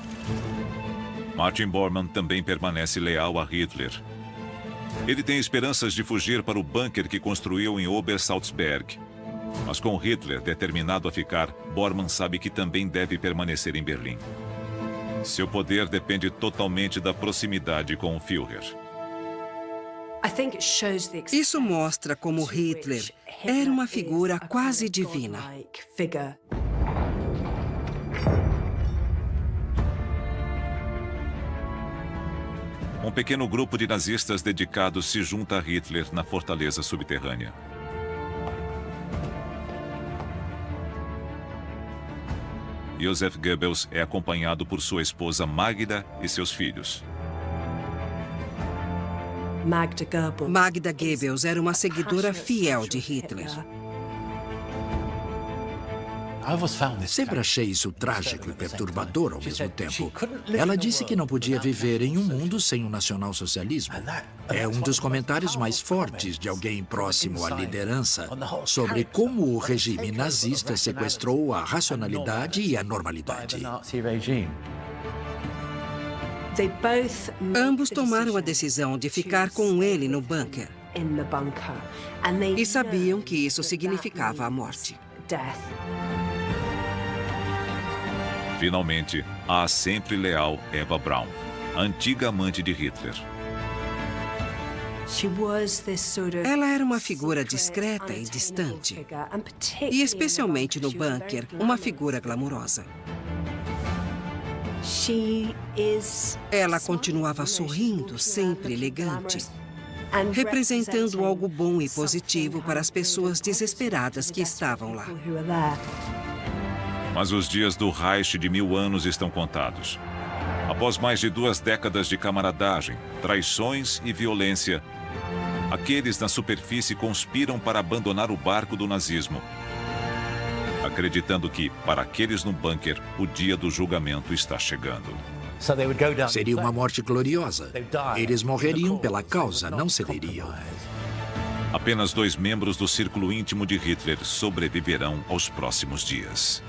Martin Bormann também permanece leal a Hitler. Ele tem esperanças de fugir para o bunker que construiu em Obersalzberg. Mas com Hitler determinado a ficar, Bormann sabe que também deve permanecer em Berlim. Seu poder depende totalmente da proximidade com o Führer. Isso mostra como Hitler era uma figura quase divina. Um pequeno grupo de nazistas dedicados se junta a Hitler na fortaleza subterrânea. Joseph Goebbels é acompanhado por sua esposa Magda e seus filhos. Magda Goebbels era uma seguidora fiel de Hitler. Sempre achei isso trágico e perturbador ao mesmo tempo. Ela disse que não podia viver em um mundo sem o nacionalsocialismo. É um dos comentários mais fortes de alguém próximo à liderança sobre como o regime nazista sequestrou a racionalidade e a normalidade. Ambos tomaram a decisão de ficar com ele no bunker. E sabiam que isso significava a morte. Finalmente, a sempre leal Eva Braun, antiga amante de Hitler. Ela era uma figura discreta e distante. E especialmente no bunker, uma figura glamurosa. Ela continuava sorrindo, sempre elegante, representando algo bom e positivo para as pessoas desesperadas que estavam lá. Mas os dias do Reich de 1000 anos estão contados. Após mais de 2 décadas de camaradagem, traições e violência, aqueles na superfície conspiram para abandonar o barco do nazismo, acreditando que, para aqueles no bunker, o dia do julgamento está chegando. Seria uma morte gloriosa. Eles morreriam pela causa, não cederiam. Apenas 2 membros do círculo íntimo de Hitler sobreviverão aos próximos dias.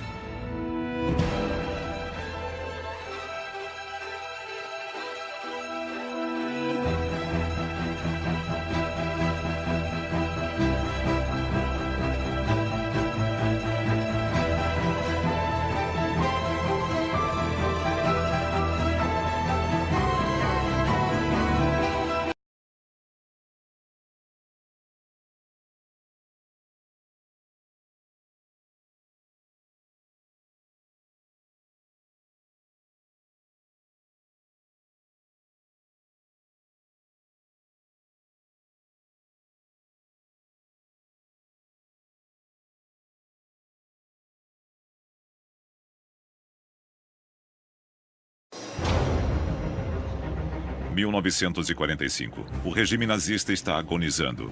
Em 1945, o regime nazista está agonizando.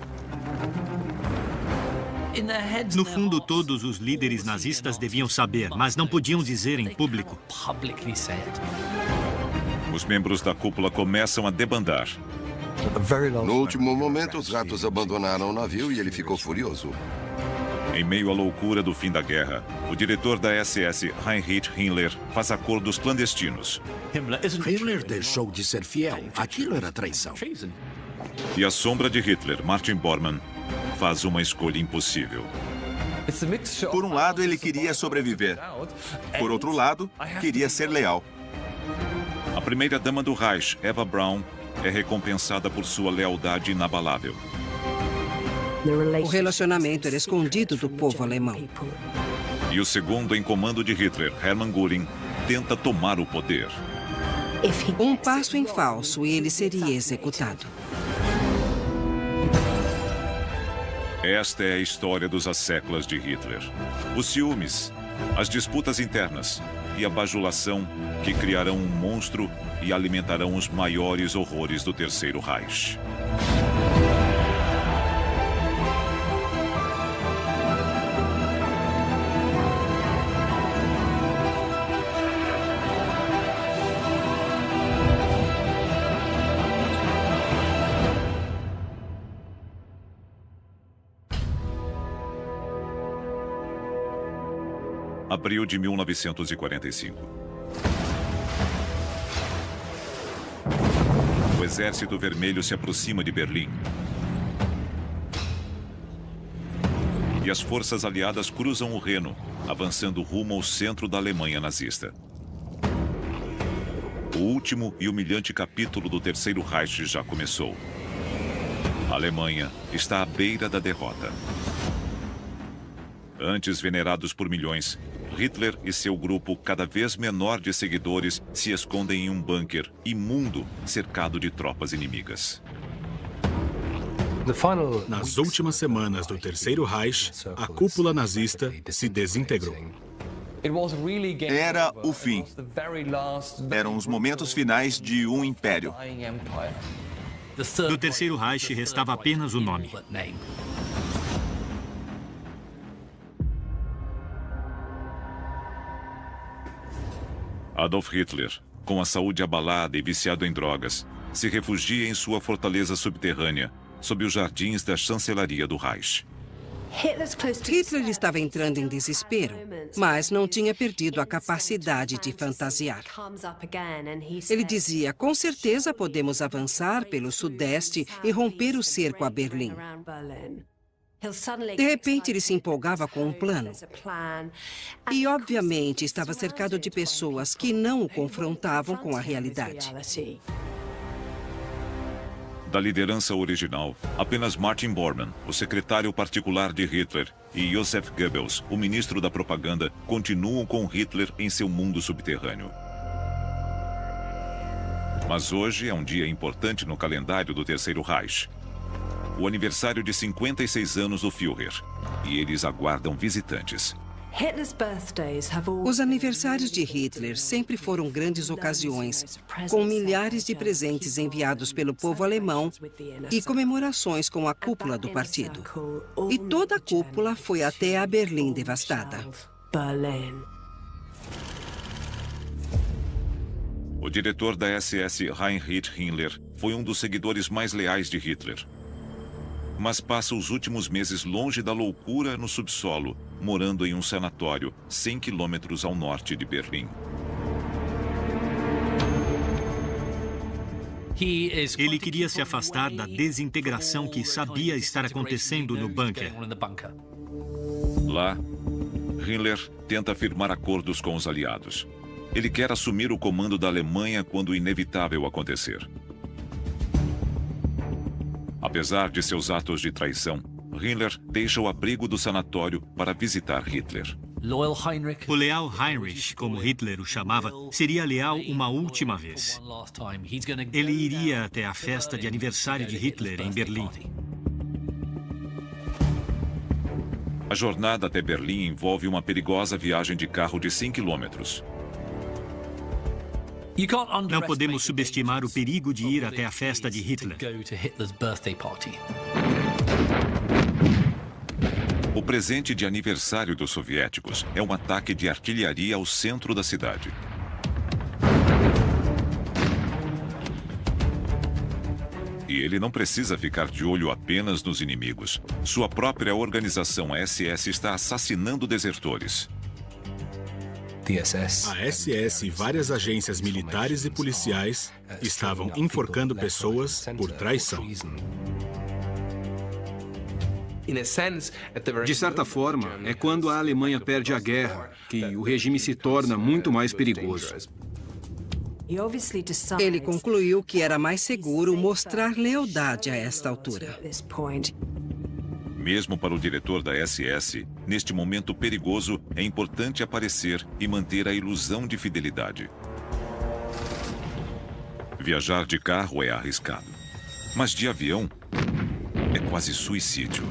No fundo, todos os líderes nazistas deviam saber, mas não podiam dizer em público. Os membros da cúpula começam a debandar. No último momento, os ratos abandonaram o navio e ele ficou furioso. Em meio à loucura do fim da guerra, o diretor da SS, Heinrich Himmler, faz acordos clandestinos. Himmler deixou de ser fiel. Aquilo era traição. E a sombra de Hitler, Martin Bormann, faz uma escolha impossível. Por um lado, ele queria sobreviver. Por outro lado, queria ser leal. A primeira-dama do Reich, Eva Braun, é recompensada por sua lealdade inabalável. O relacionamento era escondido do povo alemão. E o segundo em comando de Hitler, Hermann Göring, tenta tomar o poder. Um passo em falso e ele seria executado. Esta é a história dos asseclas de Hitler. Os ciúmes, as disputas internas e a bajulação que criarão um monstro e alimentarão os maiores horrores do Terceiro Reich. Abril de 1945. O Exército Vermelho se aproxima de Berlim. E as forças aliadas cruzam o Reno, avançando rumo ao centro da Alemanha nazista. O último e humilhante capítulo do Terceiro Reich já começou. A Alemanha está à beira da derrota. Antes venerados por milhões, Hitler e seu grupo, cada vez menor de seguidores, se escondem em um bunker imundo, cercado de tropas inimigas. Nas últimas semanas do Terceiro Reich, a cúpula nazista se desintegrou. Era o fim. Eram os momentos finais de um império. Do Terceiro Reich restava apenas o nome. Adolf Hitler, com a saúde abalada e viciado em drogas, se refugia em sua fortaleza subterrânea, sob os jardins da chancelaria do Reich. Hitler estava entrando em desespero, mas não tinha perdido a capacidade de fantasiar. Ele dizia, com certeza podemos avançar pelo sudeste e romper o cerco a Berlim. De repente, ele se empolgava com um plano. E, obviamente, estava cercado de pessoas que não o confrontavam com a realidade. Da liderança original, apenas Martin Bormann, o secretário particular de Hitler, e Joseph Goebbels, o ministro da propaganda, continuam com Hitler em seu mundo subterrâneo. Mas hoje é um dia importante no calendário do Terceiro Reich. O aniversário de 56 anos do Führer. E eles aguardam visitantes. Os aniversários de Hitler sempre foram grandes ocasiões, com milhares de presentes enviados pelo povo alemão e comemorações com a cúpula do partido. E toda a cúpula foi até a Berlim devastada. O diretor da SS, Heinrich Himmler, foi um dos seguidores mais leais de Hitler. Mas passa os últimos meses longe da loucura no subsolo, morando em um sanatório 100 quilômetros ao norte de Berlim. Ele queria se afastar da desintegração que sabia estar acontecendo no bunker. Lá, Himmler tenta firmar acordos com os aliados. Ele quer assumir o comando da Alemanha quando o inevitável acontecer. Apesar de seus atos de traição, Himmler deixa o abrigo do sanatório para visitar Hitler. O leal Heinrich, como Hitler o chamava, seria leal uma última vez. Ele iria até a festa de aniversário de Hitler em Berlim. A jornada até Berlim envolve uma perigosa viagem de carro de 100 quilômetros. Não podemos subestimar o perigo de ir até a festa de Hitler. O presente de aniversário dos soviéticos é um ataque de artilharia ao centro da cidade. E ele não precisa ficar de olho apenas nos inimigos. Sua própria organização, a SS, está assassinando desertores. A SS e várias agências militares e policiais estavam enforcando pessoas por traição. De certa forma, é quando a Alemanha perde a guerra que o regime se torna muito mais perigoso. Ele concluiu que era mais seguro mostrar lealdade a esta altura. Mesmo para o diretor da SS, neste momento perigoso, é importante aparecer e manter a ilusão de fidelidade. Viajar de carro é arriscado, mas de avião é quase suicídio.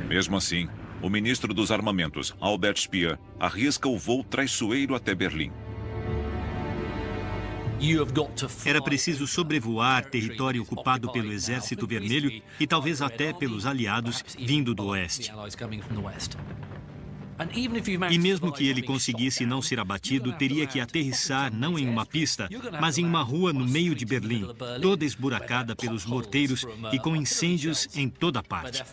Mesmo assim, o ministro dos Armamentos, Albert Speer, arrisca o voo traiçoeiro até Berlim. Era preciso sobrevoar território ocupado pelo Exército Vermelho e talvez até pelos aliados vindo do oeste. E mesmo que ele conseguisse não ser abatido, teria que aterrissar não em uma pista, mas em uma rua no meio de Berlim, toda esburacada pelos morteiros e com incêndios em toda parte.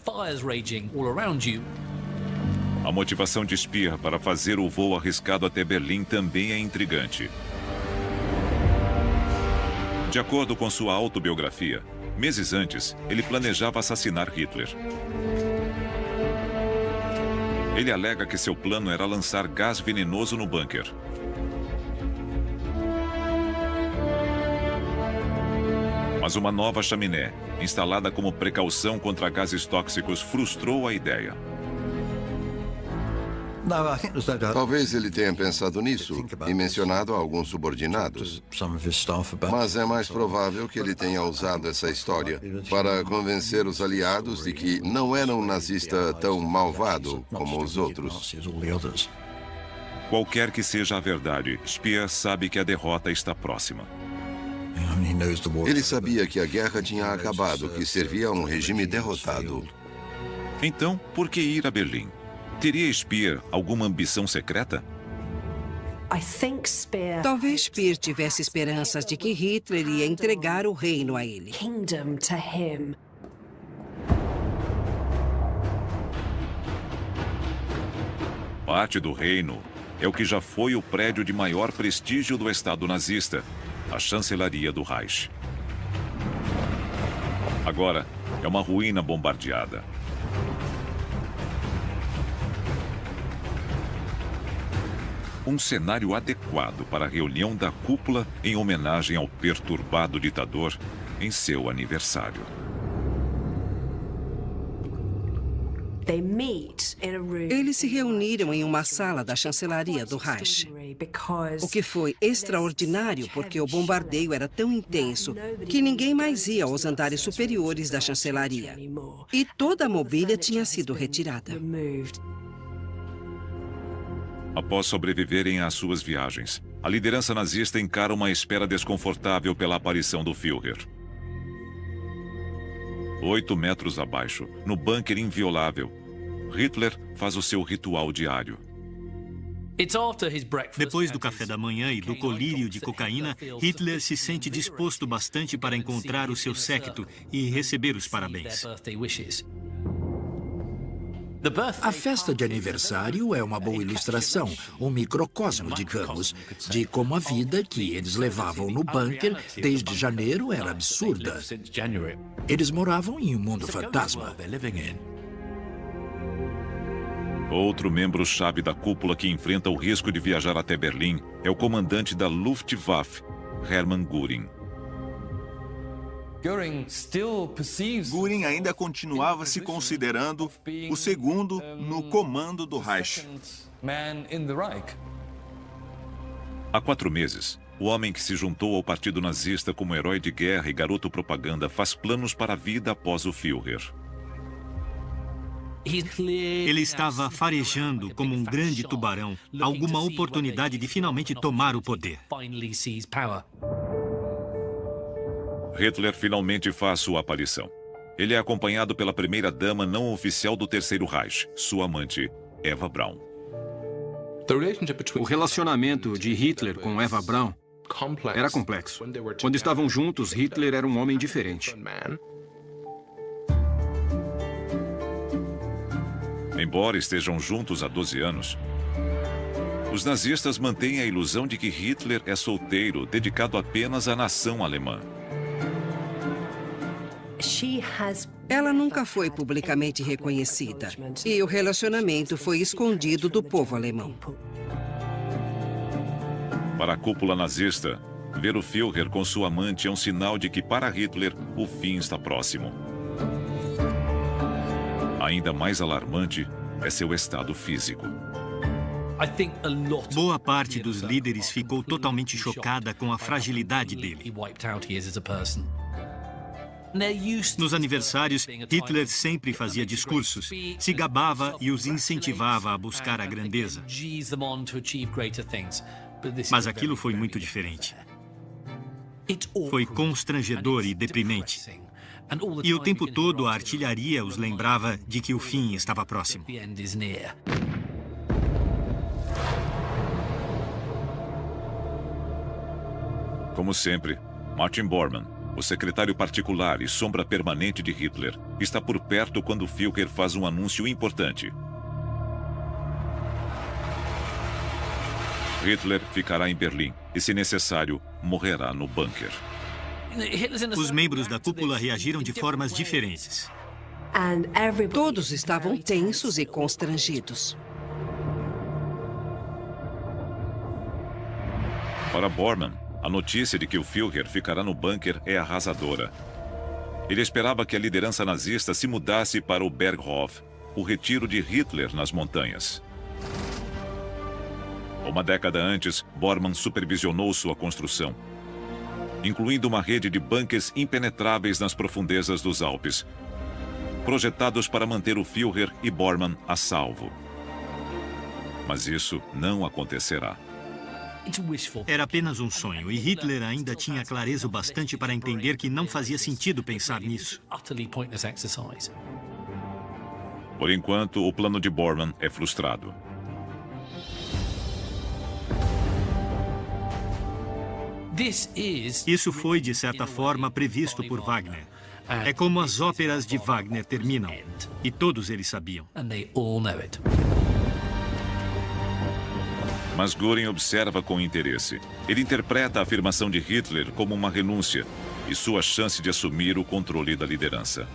A motivação de Speer para fazer o voo arriscado até Berlim também é intrigante. De acordo com sua autobiografia, meses antes, ele planejava assassinar Hitler. Ele alega que seu plano era lançar gás venenoso no bunker. Mas uma nova chaminé, instalada como precaução contra gases tóxicos, frustrou a ideia. Talvez ele tenha pensado nisso e mencionado alguns subordinados. Mas é mais provável que ele tenha usado essa história para convencer os aliados de que não era um nazista tão malvado como os outros. Qualquer que seja a verdade, Speer sabe que a derrota está próxima. Ele sabia que a guerra tinha acabado, que servia a um regime derrotado. Então, por que ir a Berlim? Teria Speer alguma ambição secreta? Talvez Speer tivesse esperanças de que Hitler ia entregar o reino a ele. Parte do reino é o que já foi o prédio de maior prestígio do Estado nazista, a chancelaria do Reich. Agora, é uma ruína bombardeada. Um cenário adequado para a reunião da cúpula em homenagem ao perturbado ditador em seu aniversário. Eles se reuniram em uma sala da chancelaria do Reich, o que foi extraordinário porque o bombardeio era tão intenso que ninguém mais ia aos andares superiores da chancelaria. E toda a mobília tinha sido retirada. Após sobreviverem às suas viagens, a liderança nazista encara uma espera desconfortável pela aparição do Führer. 8 metros abaixo, no bunker inviolável, Hitler faz o seu ritual diário. Depois do café da manhã e do colírio de cocaína, Hitler se sente disposto bastante para encontrar o seu séquito e receber os parabéns. A festa de aniversário é uma boa ilustração, um microcosmo, digamos, de como a vida que eles levavam no bunker desde janeiro era absurda. Eles moravam em um mundo fantasma. Outro membro-chave da cúpula que enfrenta o risco de viajar até Berlim é o comandante da Luftwaffe, Hermann Göring. Göring ainda continuava se considerando o segundo no comando do Reich. Há 4 meses, o homem que se juntou ao partido nazista como herói de guerra e garoto propaganda faz planos para a vida após o Führer. Ele estava farejando como um grande tubarão alguma oportunidade de finalmente tomar o poder. Hitler finalmente faz sua aparição. Ele é acompanhado pela primeira-dama não oficial do Terceiro Reich, sua amante, Eva Braun. O relacionamento de Hitler com Eva Braun era complexo. Quando estavam juntos, Hitler era um homem diferente. Embora estejam juntos há 12 anos, os nazistas mantêm a ilusão de que Hitler é solteiro, dedicado apenas à nação alemã. Ela nunca foi publicamente reconhecida e o relacionamento foi escondido do povo alemão. Para a cúpula nazista, ver o Führer com sua amante é um sinal de que, para Hitler, o fim está próximo. Ainda mais alarmante é seu estado físico. Boa parte dos líderes ficou totalmente chocada com a fragilidade dele. Nos aniversários, Hitler sempre fazia discursos, se gabava e os incentivava a buscar a grandeza. Mas aquilo foi muito diferente. Foi constrangedor e deprimente. E o tempo todo a artilharia os lembrava de que o fim estava próximo. Como sempre, Martin Bormann, o secretário particular e sombra permanente de Hitler, está por perto quando Führer faz um anúncio importante. Hitler ficará em Berlim e, se necessário, morrerá no bunker. Os membros da cúpula reagiram de formas diferentes. Todos estavam tensos e constrangidos. Para Bormann, a notícia de que o Führer ficará no bunker é arrasadora. Ele esperava que a liderança nazista se mudasse para o Berghof, o retiro de Hitler nas montanhas. Uma década antes, Bormann supervisionou sua construção, incluindo uma rede de bunkers impenetráveis nas profundezas dos Alpes, projetados para manter o Führer e Bormann a salvo. Mas isso não acontecerá. Era apenas um sonho, e Hitler ainda tinha clareza o bastante para entender que não fazia sentido pensar nisso. Por enquanto, o plano de Bormann é frustrado. Isso foi, de certa forma, previsto por Wagner. É como as óperas de Wagner terminam, e todos eles sabiam. Mas Göring observa com interesse. Ele interpreta a afirmação de Hitler como uma renúncia e sua chance de assumir o controle da liderança.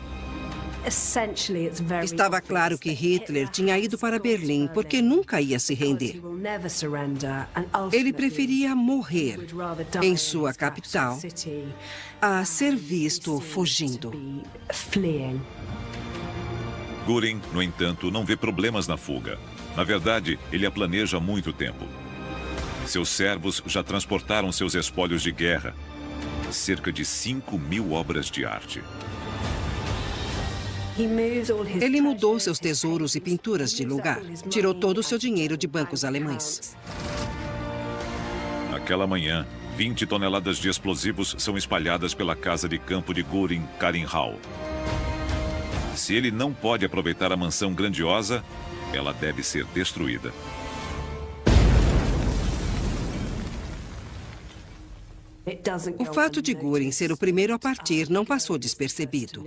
Estava claro que Hitler tinha ido para Berlim porque nunca ia se render. Ele preferia morrer em sua capital a ser visto fugindo. Göring, no entanto, não vê problemas na fuga. Na verdade, ele a planeja há muito tempo. Seus servos já transportaram seus espólios de guerra, cerca de 5.000 obras de arte. Ele mudou seus tesouros e pinturas de lugar. Tirou todo o seu dinheiro de bancos alemães. Naquela manhã, 20 toneladas de explosivos são espalhadas pela casa de campo de Göring, Karinhau. Se ele não pode aproveitar a mansão grandiosa, ela deve ser destruída. O fato de Göring ser o primeiro a partir não passou despercebido.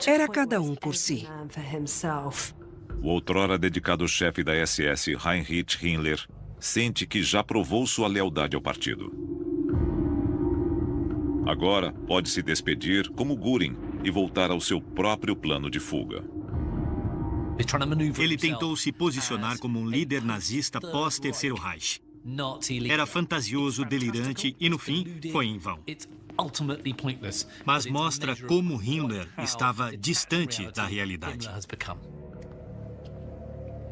Era cada um por si. O outrora dedicado chefe da SS, Heinrich Himmler, sente que já provou sua lealdade ao partido. Agora pode se despedir como Göring e voltar ao seu próprio plano de fuga. Ele tentou se posicionar como um líder nazista pós-Terceiro Reich. Era fantasioso, delirante e, no fim, foi em vão. Mas mostra como Himmler estava distante da realidade.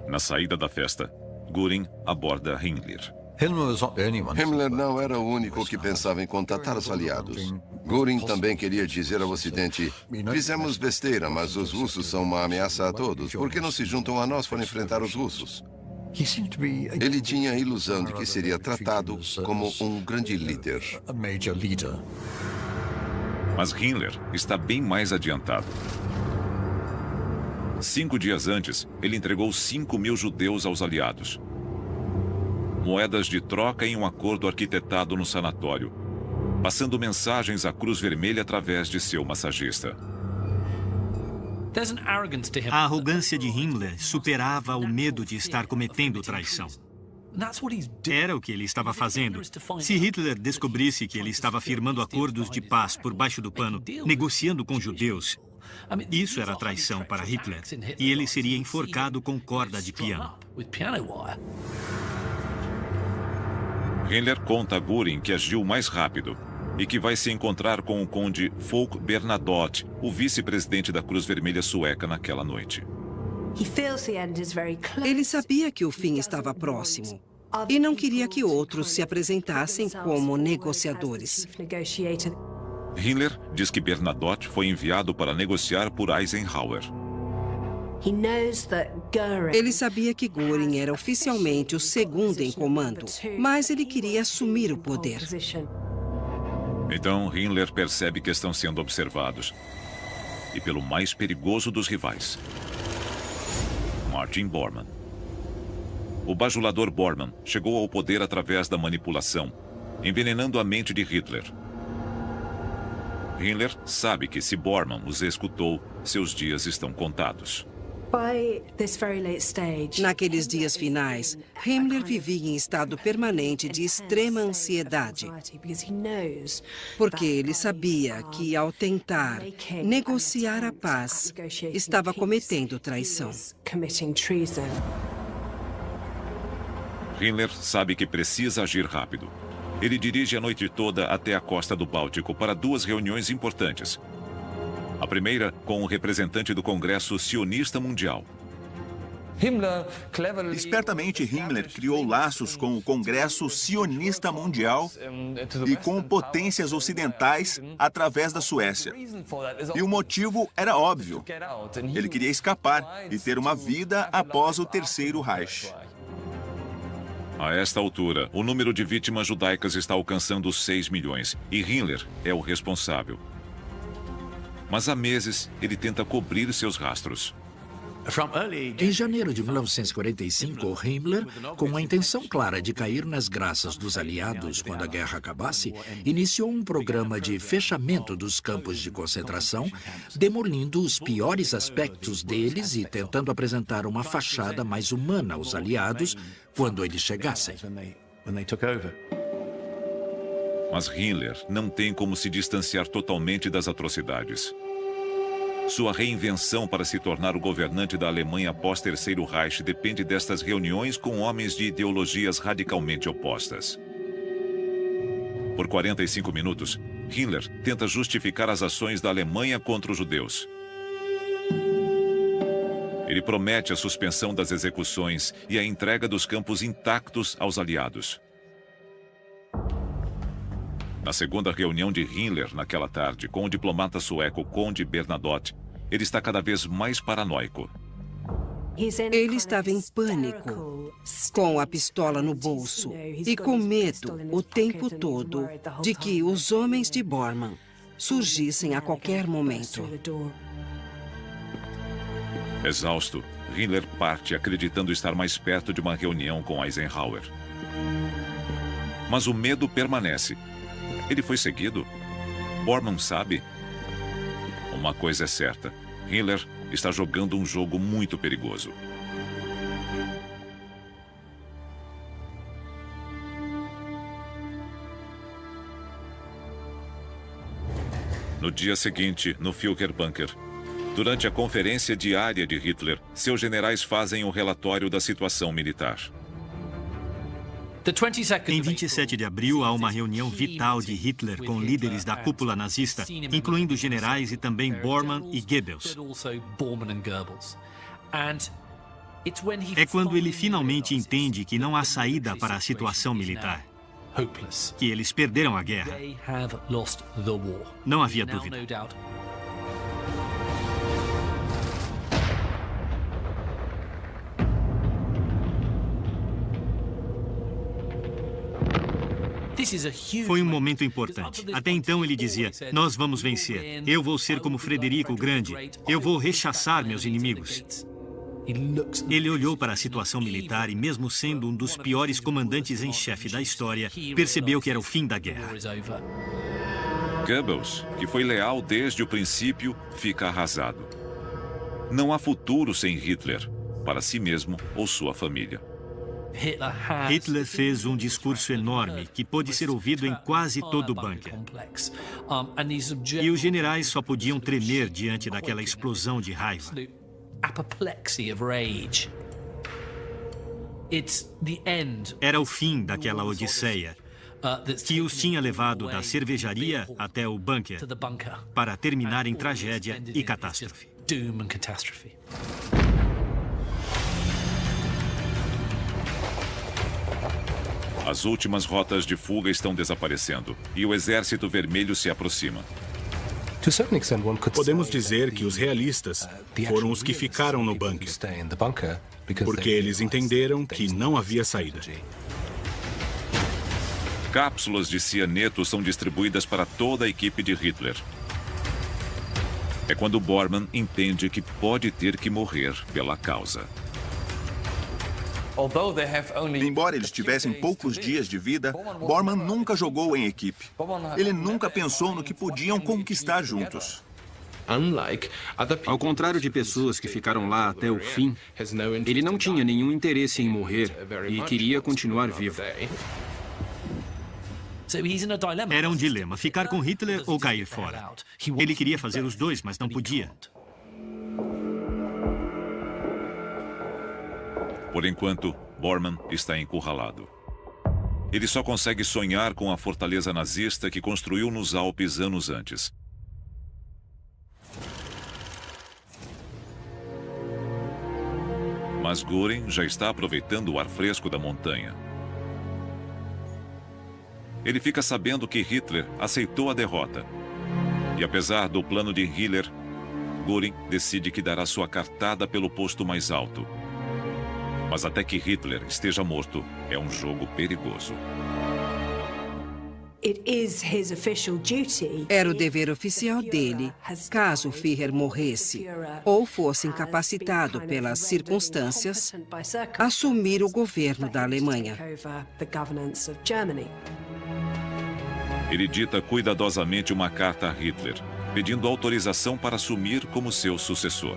Na saída da festa, Göring aborda Himmler. Himmler não era o único que pensava em contatar os aliados. Göring também queria dizer ao Ocidente: fizemos besteira, mas os russos são uma ameaça a todos. Por que não se juntam a nós para enfrentar os russos? Ele tinha a ilusão de que seria tratado como um grande líder. Mas Himmler está bem mais adiantado. 5 dias antes, ele entregou 5.000 judeus aos aliados. Moedas de troca em um acordo arquitetado no sanatório, passando mensagens à Cruz Vermelha através de seu massagista. A arrogância de Himmler superava o medo de estar cometendo traição. Era o que ele estava fazendo. Se Hitler descobrisse que ele estava firmando acordos de paz por baixo do pano, negociando com judeus, isso era traição para Hitler, e ele seria enforcado com corda de piano. Himmler conta a Göring que agiu mais rápido e que vai se encontrar com o conde Folke Bernadotte, o vice-presidente da Cruz Vermelha sueca, naquela noite. Ele sabia que o fim estava próximo e não queria que outros se apresentassem como negociadores. Himmler diz que Bernadotte foi enviado para negociar por Eisenhower. Ele sabia que Göring era oficialmente o segundo em comando, mas ele queria assumir o poder. Então, Himmler percebe que estão sendo observados. E pelo mais perigoso dos rivais, Martin Bormann. O bajulador Bormann chegou ao poder através da manipulação, envenenando a mente de Hitler. Himmler sabe que se Bormann os escutou, seus dias estão contados. Naqueles dias finais, Himmler vivia em estado permanente de extrema ansiedade, porque ele sabia que, ao tentar negociar a paz, estava cometendo traição. Himmler sabe que precisa agir rápido. Ele dirige a noite toda até a costa do Báltico para 2 reuniões importantes. A primeira com o representante do Congresso Sionista Mundial. Espertamente, Himmler criou laços com o Congresso Sionista Mundial e com potências ocidentais através da Suécia. E o motivo era óbvio. Ele queria escapar e ter uma vida após o Terceiro Reich. A esta altura, o número de vítimas judaicas está alcançando 6 milhões e Himmler é o responsável. Mas há meses, ele tenta cobrir seus rastros. Em janeiro de 1945, Himmler, com a intenção clara de cair nas graças dos aliados quando a guerra acabasse, iniciou um programa de fechamento dos campos de concentração, demolindo os piores aspectos deles e tentando apresentar uma fachada mais humana aos aliados quando eles chegassem. Mas Himmler não tem como se distanciar totalmente das atrocidades. Sua reinvenção para se tornar o governante da Alemanha após Terceiro Reich depende destas reuniões com homens de ideologias radicalmente opostas. Por 45 minutos, Himmler tenta justificar as ações da Alemanha contra os judeus. Ele promete a suspensão das execuções e a entrega dos campos intactos aos aliados. Na segunda reunião de Himmler naquela tarde, com o diplomata sueco Conde Bernadotte, ele está cada vez mais paranoico. Ele estava em pânico, com a pistola no bolso e com medo o tempo todo de que os homens de Bormann surgissem a qualquer momento. Exausto, Himmler parte acreditando estar mais perto de uma reunião com Eisenhower. Mas o medo permanece. Ele foi seguido? Bormann sabe? Uma coisa é certa. Himmler está jogando um jogo muito perigoso. No dia seguinte, no Führerbunker, durante a conferência diária de Hitler, seus generais fazem um relatório da situação militar. Em 27 de abril, há uma reunião vital de Hitler com líderes da cúpula nazista, incluindo generais e também Bormann e Goebbels. É quando ele finalmente entende que não há saída para a situação militar, que eles perderam a guerra. Não havia dúvida. Foi um momento importante. Até então ele dizia, nós vamos vencer. Eu vou ser como Frederico o Grande. Eu vou rechaçar meus inimigos. Ele olhou para a situação militar e, mesmo sendo um dos piores comandantes em chefe da história, percebeu que era o fim da guerra. Goebbels, que foi leal desde o princípio, fica arrasado. Não há futuro sem Hitler, para si mesmo ou sua família. Hitler fez um discurso enorme que pôde ser ouvido em quase todo o bunker. E os generais só podiam tremer diante daquela explosão de raiva. Era o fim daquela odisseia que os tinha levado da cervejaria até o bunker para terminar em tragédia e catástrofe. As últimas rotas de fuga estão desaparecendo e o Exército Vermelho se aproxima. Podemos dizer que os realistas foram os que ficaram no bunker, porque eles entenderam que não havia saída. Cápsulas de cianeto são distribuídas para toda a equipe de Hitler. É quando Bormann entende que pode ter que morrer pela causa. Embora eles tivessem poucos dias de vida, Bormann nunca jogou em equipe. Ele nunca pensou no que podiam conquistar juntos. Ao contrário de pessoas que ficaram lá até o fim, ele não tinha nenhum interesse em morrer e queria continuar vivo. Era um dilema, ficar com Hitler ou cair fora. Ele queria fazer os dois, mas não podia. Por enquanto, Bormann está encurralado. Ele só consegue sonhar com a fortaleza nazista que construiu nos Alpes anos antes. Mas Göring já está aproveitando o ar fresco da montanha. Ele fica sabendo que Hitler aceitou a derrota. E apesar do plano de Himmler, Göring decide que dará sua cartada pelo posto mais alto. Mas até que Hitler esteja morto, é um jogo perigoso. Era o dever oficial dele, caso o Führer morresse ou fosse incapacitado pelas circunstâncias, assumir o governo da Alemanha. Ele dita cuidadosamente uma carta a Hitler, pedindo autorização para assumir como seu sucessor.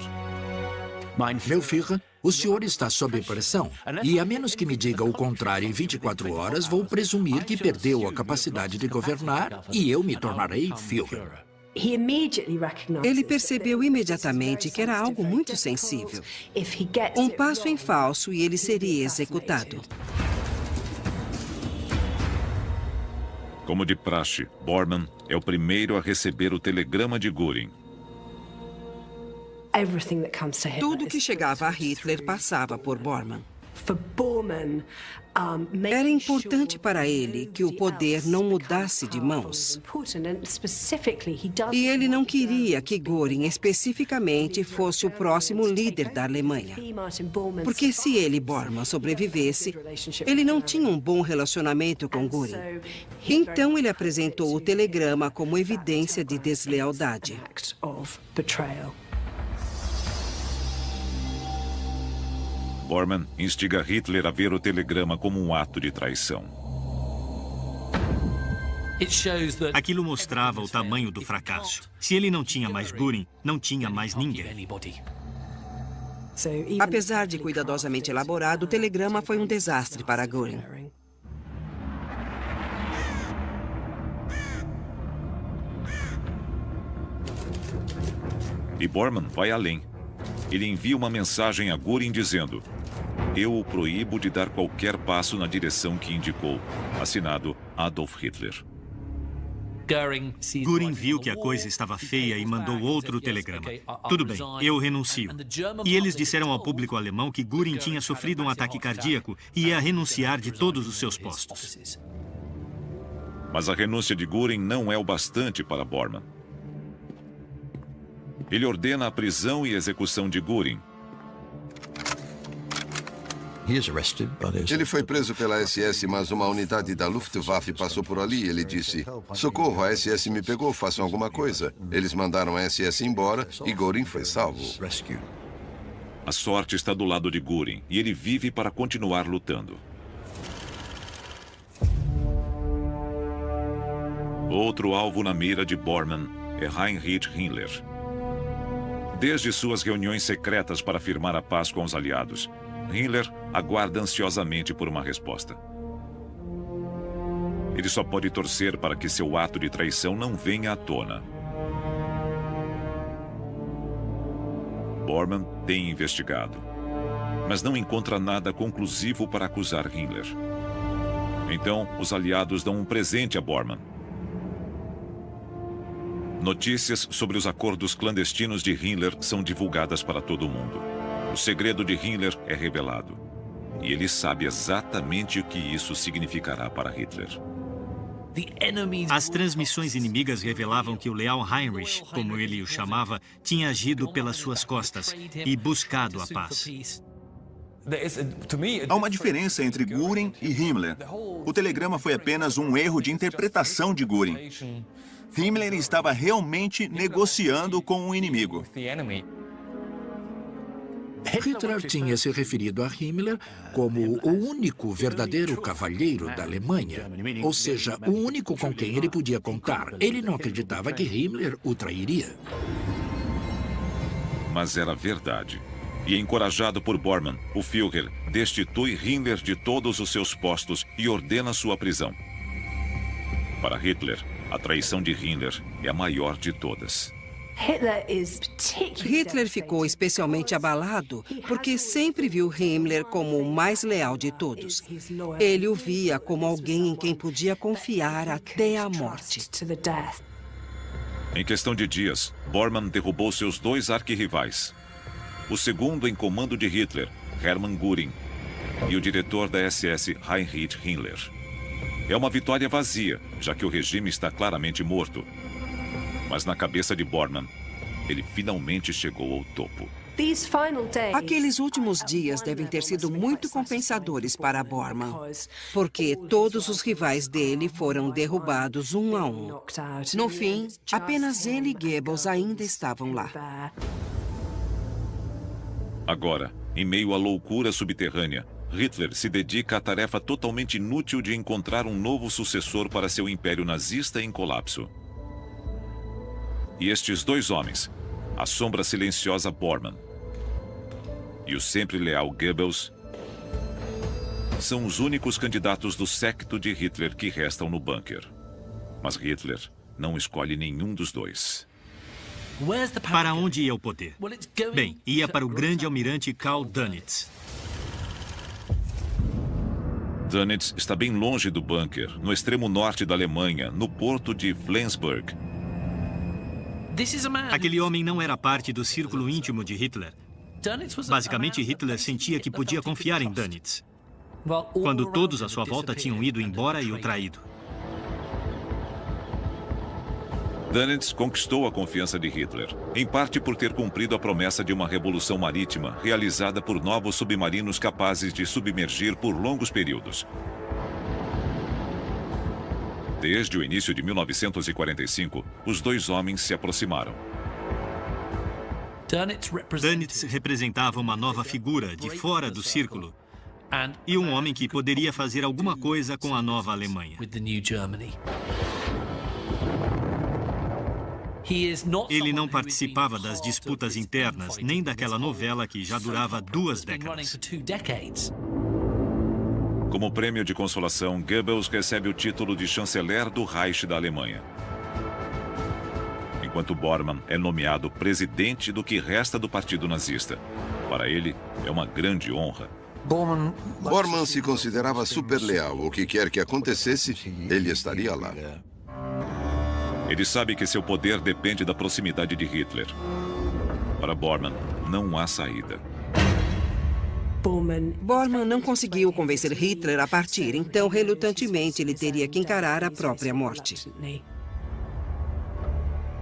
Meu Führer, o senhor está sob pressão. E a menos que me diga o contrário em 24 horas, vou presumir que perdeu a capacidade de governar e eu me tornarei Führer. Ele percebeu imediatamente que era algo muito sensível. Um passo em falso e ele seria executado. Como de praxe, Bormann é o primeiro a receber o telegrama de Göring. Tudo que chegava a Hitler passava por Bormann. Era importante para ele que o poder não mudasse de mãos. E ele não queria que Göring especificamente fosse o próximo líder da Alemanha. Porque se ele, Bormann, sobrevivesse, ele não tinha um bom relacionamento com Göring. Então ele apresentou o telegrama como evidência de deslealdade. Bormann instiga Hitler a ver o telegrama como um ato de traição. Aquilo mostrava o tamanho do fracasso. Se ele não tinha mais Göring, não tinha mais ninguém. Apesar de cuidadosamente elaborado, o telegrama foi um desastre para Göring. E Bormann vai além. Ele envia uma mensagem a Göring dizendo: "Eu o proíbo de dar qualquer passo na direção que indicou." Assinado Adolf Hitler. Göring viu que a coisa estava feia e mandou outro telegrama. Tudo bem, eu renuncio. E eles disseram ao público alemão que Göring tinha sofrido um ataque cardíaco e ia renunciar de todos os seus postos. Mas a renúncia de Göring não é o bastante para Bormann. Ele ordena a prisão e execução de Göring. Ele foi preso pela SS, mas uma unidade da Luftwaffe passou por ali e ele disse: "Socorro, a SS me pegou, façam alguma coisa." Eles mandaram a SS embora e Göring foi salvo. A sorte está do lado de Göring e ele vive para continuar lutando. Outro alvo na mira de Bormann é Heinrich Himmler. Desde suas reuniões secretas para firmar a paz com os aliados, Himmler aguarda ansiosamente por uma resposta. Ele só pode torcer para que seu ato de traição não venha à tona. Bormann tem investigado, mas não encontra nada conclusivo para acusar Himmler. Então, os aliados dão um presente a Bormann. Notícias sobre os acordos clandestinos de Himmler são divulgadas para todo mundo. O segredo de Himmler é revelado. E ele sabe exatamente o que isso significará para Hitler. As transmissões inimigas revelavam que o leal Heinrich, como ele o chamava, tinha agido pelas suas costas e buscado a paz. Há uma diferença entre Göring e Himmler. O telegrama foi apenas um erro de interpretação de Göring. Himmler estava realmente negociando com o inimigo. Hitler tinha se referido a Himmler como o único verdadeiro cavalheiro da Alemanha, ou seja, o único com quem ele podia contar. Ele não acreditava que Himmler o trairia. Mas era verdade. E encorajado por Bormann, o Führer destitui Himmler de todos os seus postos e ordena sua prisão. Para Hitler, a traição de Himmler é a maior de todas. Hitler ficou especialmente abalado porque sempre viu Himmler como o mais leal de todos. Ele o via como alguém em quem podia confiar até a morte. Em questão de dias, Bormann derrubou seus dois arquirrivais. O segundo em comando de Hitler, Hermann Göring, e o diretor da SS, Heinrich Himmler. É uma vitória vazia, já que o regime está claramente morto. Mas na cabeça de Bormann, ele finalmente chegou ao topo. Aqueles últimos dias devem ter sido muito compensadores para Bormann, porque todos os rivais dele foram derrubados um a um. No fim, apenas ele e Goebbels ainda estavam lá. Agora, em meio à loucura subterrânea, Hitler se dedica à tarefa totalmente inútil de encontrar um novo sucessor para seu império nazista em colapso. E estes dois homens, a sombra silenciosa Bormann e o sempre leal Goebbels, são os únicos candidatos do séquito de Hitler que restam no bunker. Mas Hitler não escolhe nenhum dos dois. Para onde ia o poder? Bem, ia para o grande almirante Karl Dönitz. Dönitz está bem longe do bunker, no extremo norte da Alemanha, no porto de Flensburg. Aquele homem não era parte do círculo íntimo de Hitler. Basicamente, Hitler sentia que podia confiar em Dönitz, quando todos à sua volta tinham ido embora e o traído. Dönitz conquistou a confiança de Hitler, em parte por ter cumprido a promessa de uma revolução marítima realizada por novos submarinos capazes de submergir por longos períodos. Desde o início de 1945, os dois homens se aproximaram. Dönitz representava uma nova figura de fora do círculo e um homem que poderia fazer alguma coisa com a nova Alemanha. Ele não participava das disputas internas, nem daquela novela que já durava 2 décadas. Como prêmio de consolação, Goebbels recebe o título de chanceler do Reich da Alemanha, enquanto Bormann é nomeado presidente do que resta do partido nazista. Para ele, é uma grande honra. Bormann se considerava super leal. O que quer que acontecesse, ele estaria lá. Ele sabe que seu poder depende da proximidade de Hitler. Para Bormann, não há saída. Bormann não conseguiu convencer Hitler a partir, então, relutantemente, ele teria que encarar a própria morte.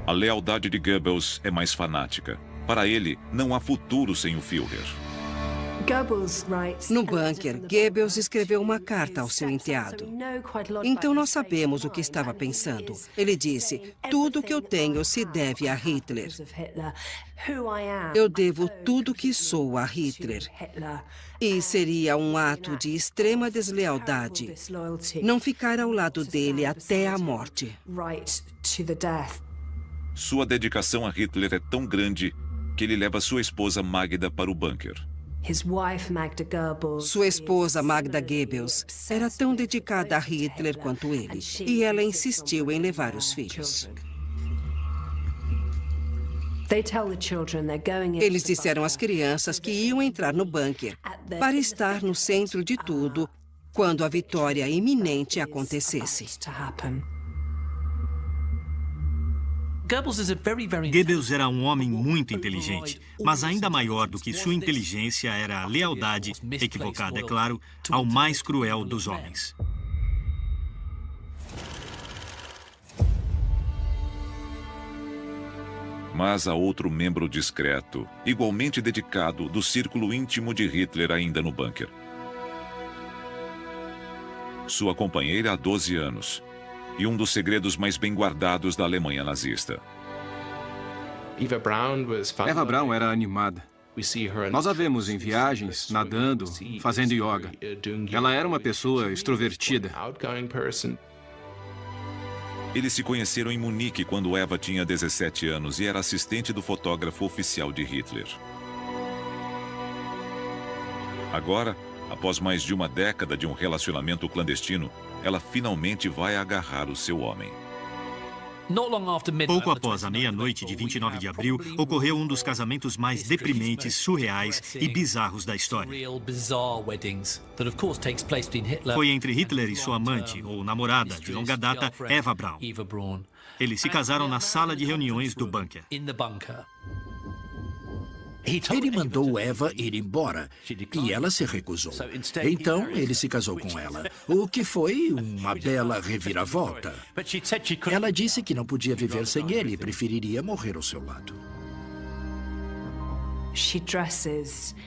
A lealdade de Goebbels é mais fanática. Para ele, não há futuro sem o Führer. No bunker, Goebbels escreveu uma carta ao seu enteado. Então nós sabemos o que estava pensando. Ele disse: tudo que eu tenho se deve a Hitler. Eu devo tudo que sou a Hitler. E seria um ato de extrema deslealdade não ficar ao lado dele até a morte. Sua dedicação a Hitler é tão grande que ele leva sua esposa Magda para o bunker. Sua esposa, Magda Goebbels, era tão dedicada a Hitler quanto ele, e ela insistiu em levar os filhos. Eles disseram às crianças que iam entrar no bunker para estar no centro de tudo quando a vitória iminente acontecesse. Goebbels era um homem muito inteligente, mas ainda maior do que sua inteligência era a lealdade, equivocada, é claro, ao mais cruel dos homens. Mas há outro membro discreto, igualmente dedicado, do círculo íntimo de Hitler ainda no bunker. Sua companheira há 12 anos. E um dos segredos mais bem guardados da Alemanha nazista. Eva Braun era animada. Nós a vemos em viagens, nadando, fazendo yoga. Ela era uma pessoa extrovertida. Eles se conheceram em Munique quando Eva tinha 17 anos e era assistente do fotógrafo oficial de Hitler. Agora, após mais de uma década de um relacionamento clandestino, ela finalmente vai agarrar o seu homem. Pouco após a meia-noite de 29 de abril, ocorreu um dos casamentos mais deprimentes, surreais e bizarros da história. Foi entre Hitler e sua amante, ou namorada de longa data, Eva Braun. Eles se casaram na sala de reuniões do bunker. Ele mandou Eva ir embora e ela se recusou. Então, ele se casou com ela, o que foi uma bela reviravolta. Ela disse que não podia viver sem ele e preferiria morrer ao seu lado.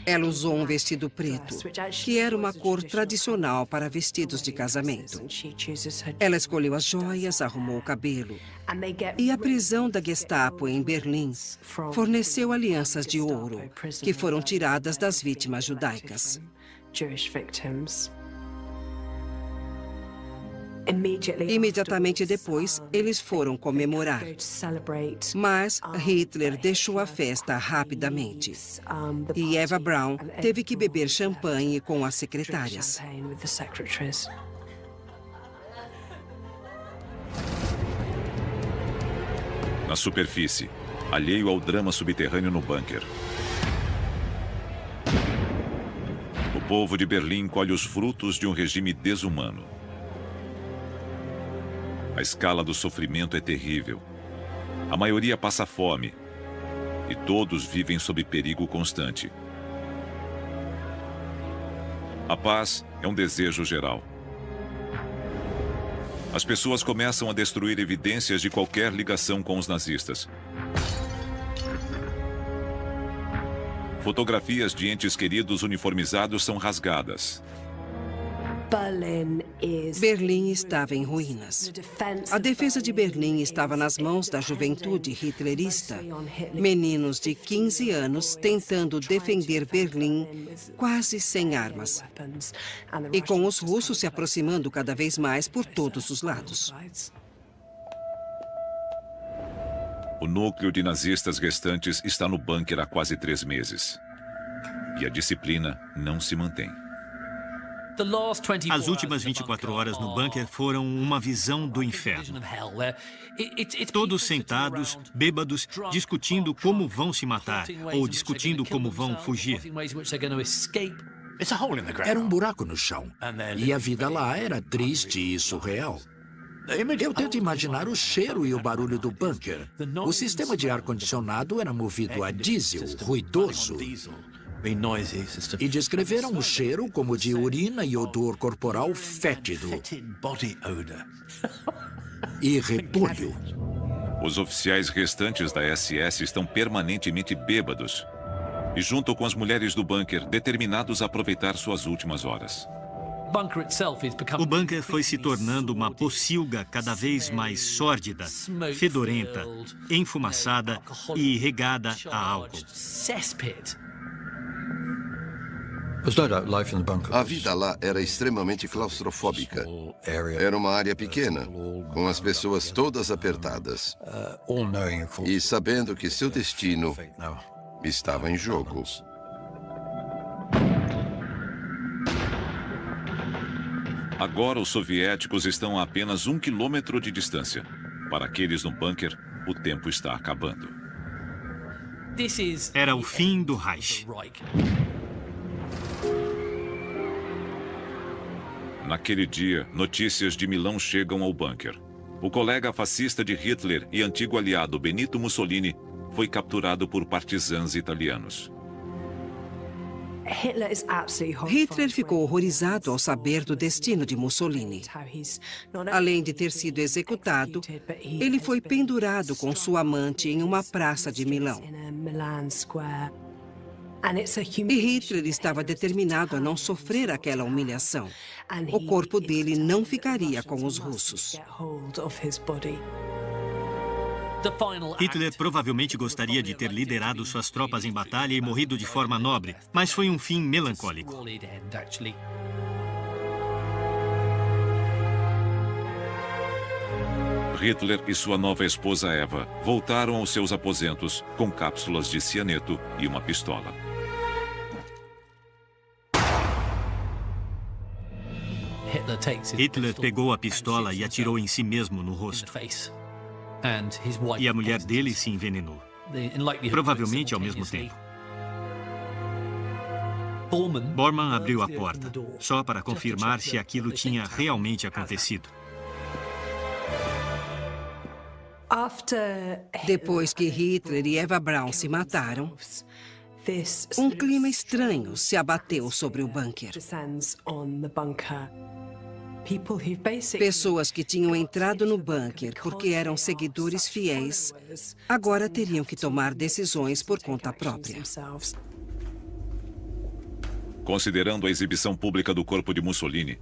Ela usou um vestido preto, que era uma cor tradicional para vestidos de casamento. Ela escolheu as joias, arrumou o cabelo. E a prisão da Gestapo em Berlim forneceu alianças de ouro, que foram tiradas das vítimas judaicas. Imediatamente depois, eles foram comemorar. Mas Hitler deixou a festa rapidamente. E Eva Braun teve que beber champanhe com as secretárias. Na superfície, alheio ao drama subterrâneo no bunker. O povo de Berlim colhe os frutos de um regime desumano. A escala do sofrimento é terrível. A maioria passa fome. E todos vivem sob perigo constante. A paz é um desejo geral. As pessoas começam a destruir evidências de qualquer ligação com os nazistas. Fotografias de entes queridos uniformizados são rasgadas. Berlim estava em ruínas. A defesa de Berlim estava nas mãos da juventude hitlerista. Meninos de 15 anos tentando defender Berlim quase sem armas. E com os russos se aproximando cada vez mais por todos os lados. O núcleo de nazistas restantes está no bunker há quase 3 meses. E a disciplina não se mantém. As últimas 24 horas no bunker foram uma visão do inferno. Todos sentados, bêbados, discutindo como vão se matar ou discutindo como vão fugir. Era um buraco no chão. E a vida lá era triste e surreal. Eu tento imaginar o cheiro e o barulho do bunker. O sistema de ar-condicionado era movido a diesel, ruidoso. E descreveram o cheiro como de urina e odor corporal fétido. E repolho. Os oficiais restantes da SS estão permanentemente bêbados. E junto com as mulheres do bunker, determinados a aproveitar suas últimas horas. O bunker foi se tornando uma pocilga cada vez mais sórdida, fedorenta, enfumaçada e regada a álcool. A vida lá era extremamente claustrofóbica. Era uma área pequena, com as pessoas todas apertadas. E sabendo que seu destino estava em jogo. Agora os soviéticos estão a apenas 1 quilômetro de distância. Para aqueles no bunker, o tempo está acabando. Era o fim do Reich. Naquele dia, notícias de Milão chegam ao bunker. O colega fascista de Hitler e antigo aliado Benito Mussolini foi capturado por partisãs italianos. Hitler ficou horrorizado ao saber do destino de Mussolini. Além de ter sido executado, ele foi pendurado com sua amante em uma praça de Milão. E Hitler estava determinado a não sofrer aquela humilhação. O corpo dele não ficaria com os russos. Hitler provavelmente gostaria de ter liderado suas tropas em batalha e morrido de forma nobre, mas foi um fim melancólico. Hitler e sua nova esposa Eva voltaram aos seus aposentos com cápsulas de cianeto e uma pistola. Hitler pegou a pistola e atirou em si mesmo no rosto. E a mulher dele se envenenou, provavelmente ao mesmo tempo. Bormann abriu a porta, só para confirmar se aquilo tinha realmente acontecido. Depois que Hitler e Eva Braun se mataram, Um clima estranho se abateu sobre o bunker. Pessoas que tinham entrado no bunker porque eram seguidores fiéis, agora teriam que tomar decisões por conta própria. Considerando a exibição pública do corpo de Mussolini,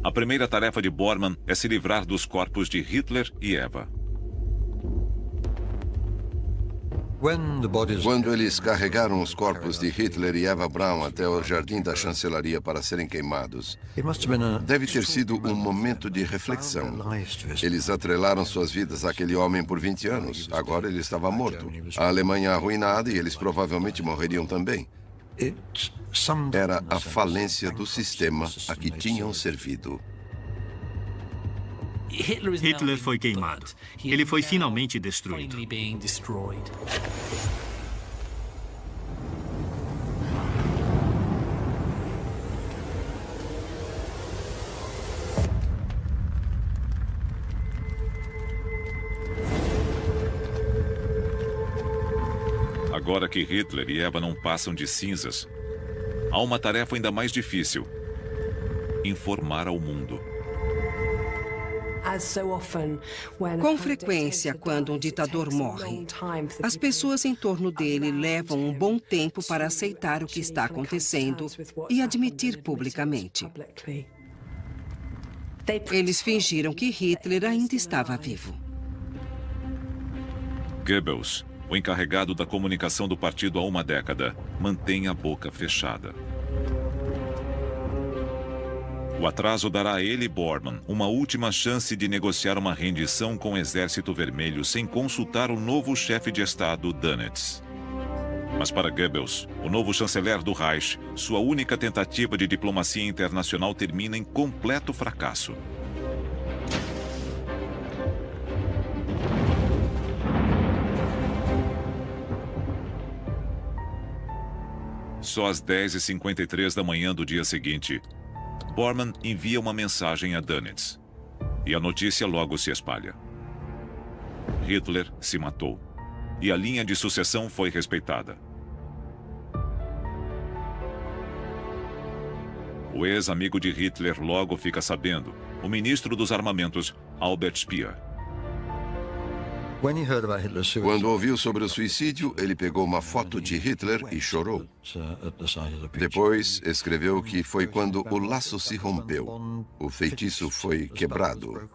a primeira tarefa de Bormann é se livrar dos corpos de Hitler e Eva. Quando eles carregaram os corpos de Hitler e Eva Braun até o jardim da chancelaria para serem queimados, deve ter sido um momento de reflexão. Eles atrelaram suas vidas àquele homem por 20 anos. Agora ele estava morto. A Alemanha arruinada e eles provavelmente morreriam também. Era a falência do sistema a que tinham servido. Hitler foi queimado. Ele foi finalmente destruído. Agora que Hitler e Eva não passam de cinzas, há uma tarefa ainda mais difícil: informar ao mundo. Com frequência, quando um ditador morre, as pessoas em torno dele levam um bom tempo para aceitar o que está acontecendo e admitir publicamente. Eles fingiram que Hitler ainda estava vivo. Goebbels, o encarregado da comunicação do partido há uma década, mantém a boca fechada. O atraso dará a ele e Bormann uma última chance de negociar uma rendição com o Exército Vermelho sem consultar o novo chefe de Estado, Dönitz. Mas para Goebbels, o novo chanceler do Reich, sua única tentativa de diplomacia internacional termina em completo fracasso. Só às 10h53 da manhã do dia seguinte, Bormann envia uma mensagem a Dönitz. E a notícia logo se espalha. Hitler se matou. E a linha de sucessão foi respeitada. O ex-amigo de Hitler logo fica sabendo, o ministro dos armamentos, Albert Speer. Quando ouviu sobre o suicídio, ele pegou uma foto de Hitler e chorou. Depois, escreveu que foi quando o laço se rompeu. O feitiço foi quebrado.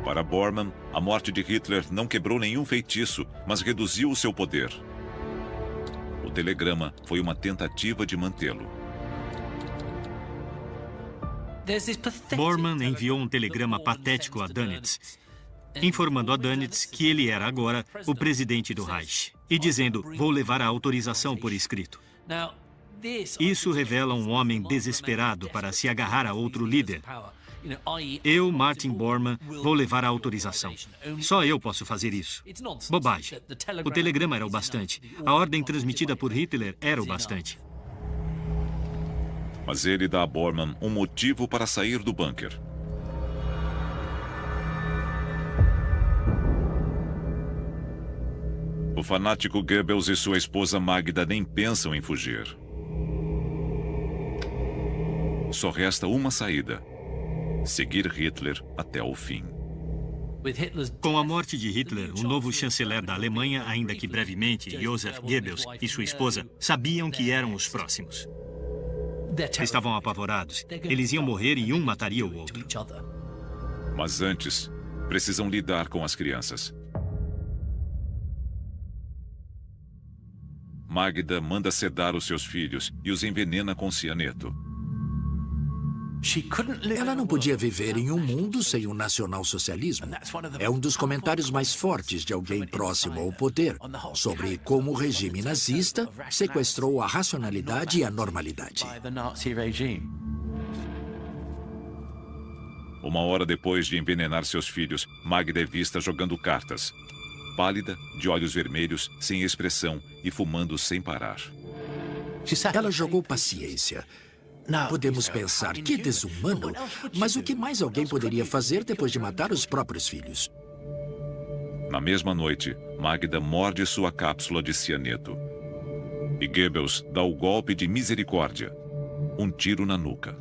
Para Bormann, a morte de Hitler não quebrou nenhum feitiço, mas reduziu o seu poder. O telegrama foi uma tentativa de mantê-lo. Bormann enviou um telegrama patético a Dönitz, informando a Dönitz que ele era agora o presidente do Reich e dizendo: vou levar a autorização por escrito. Isso revela um homem desesperado para se agarrar a outro líder. Eu, Martin Bormann, vou levar a autorização. Só eu posso fazer isso. Bobagem. O telegrama era o bastante. A ordem transmitida por Hitler era o bastante. Mas ele dá a Bormann um motivo para sair do bunker. O fanático Goebbels e sua esposa Magda nem pensam em fugir. Só resta uma saída: seguir Hitler até o fim. Com a morte de Hitler, o novo chanceler da Alemanha, ainda que brevemente, Joseph Goebbels e sua esposa, sabiam que eram os próximos. Estavam apavorados. Eles iam morrer e um mataria o outro. Mas antes, precisam lidar com as crianças. Magda manda sedar os seus filhos e os envenena com cianeto. Ela não podia viver em um mundo sem o nacionalsocialismo. É um dos comentários mais fortes de alguém próximo ao poder sobre como o regime nazista sequestrou a racionalidade e a normalidade. Uma hora depois de envenenar seus filhos, Magda é vista jogando cartas. Pálida, de olhos vermelhos, sem expressão e fumando sem parar. Ela jogou paciência. Podemos pensar que desumano, mas o que mais alguém poderia fazer depois de matar os próprios filhos? Na mesma noite, Magda morde sua cápsula de cianeto. E Goebbels dá o golpe de misericórdia, um tiro na nuca.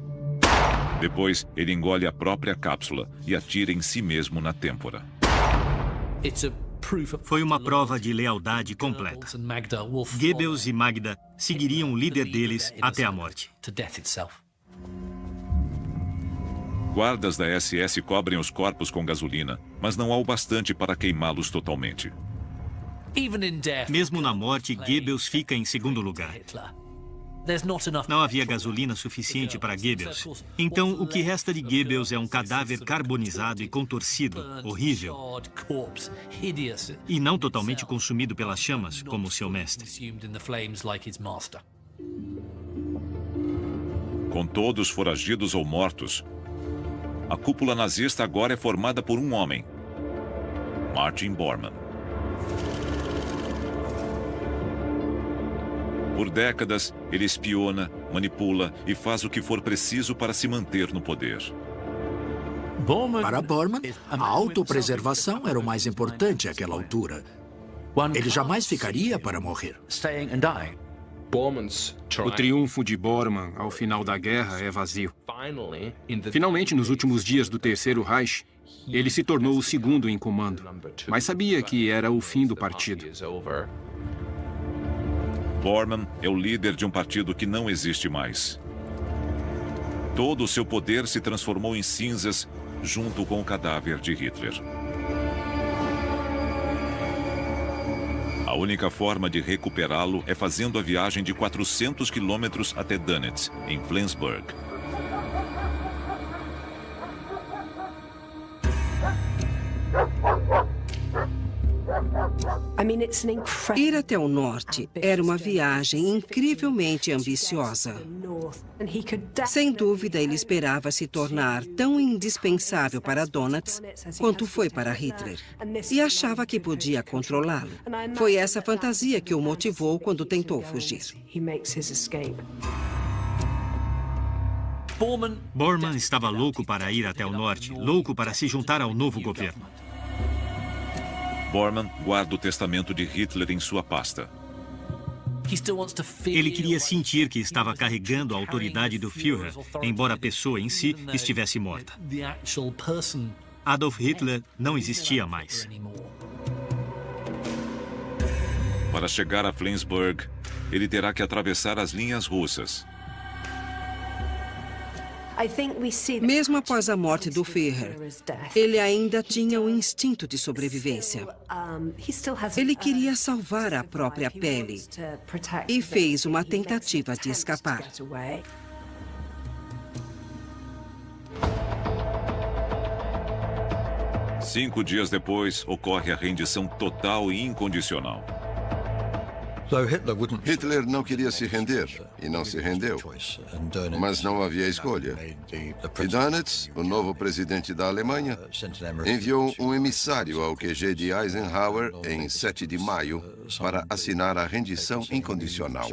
Depois, ele engole a própria cápsula e atira em si mesmo na têmpora. Foi uma prova de lealdade completa. Goebbels e Magda seguiriam o líder deles até a morte. Guardas da SS cobrem os corpos com gasolina, mas não há o bastante para queimá-los totalmente. Mesmo na morte, Goebbels fica em segundo lugar. Não havia gasolina suficiente para Goebbels. Então, o que resta de Goebbels é um cadáver carbonizado e contorcido, horrível. E não totalmente consumido pelas chamas, como seu mestre. Com todos foragidos ou mortos, a cúpula nazista agora é formada por um homem, Martin Bormann. Por décadas, ele espiona, manipula e faz o que for preciso para se manter no poder. Para Bormann, a autopreservação era o mais importante àquela altura. Ele jamais ficaria para morrer. O triunfo de Bormann ao final da guerra é vazio. Finalmente, nos últimos dias do Terceiro Reich, ele se tornou o segundo em comando, mas sabia que era o fim do partido. Bormann é o líder de um partido que não existe mais. Todo o seu poder se transformou em cinzas junto com o cadáver de Hitler. A única forma de recuperá-lo é fazendo a viagem de 400 quilômetros até Donetsk, em Flensburg. Ir até o norte era uma viagem incrivelmente ambiciosa. Sem dúvida, ele esperava se tornar tão indispensável para Donetsk quanto foi para Hitler. E achava que podia controlá-lo. Foi essa fantasia que o motivou quando tentou fugir. Bormann estava louco para ir até o norte, louco para se juntar ao novo governo. Bormann guarda o testamento de Hitler em sua pasta. Ele queria sentir que estava carregando a autoridade do Führer, embora a pessoa em si estivesse morta. Adolf Hitler não existia mais. Para chegar a Flensburg, ele terá que atravessar as linhas russas. Mesmo após a morte do Führer, ele ainda tinha o instinto de sobrevivência. Ele queria salvar a própria pele e fez uma tentativa de escapar. Cinco dias depois, ocorre a rendição total e incondicional. Hitler não queria se render, e não se rendeu. Mas não havia escolha. E Donetsk, o novo presidente da Alemanha, enviou um emissário ao QG de Eisenhower em 7 de maio para assinar a rendição incondicional.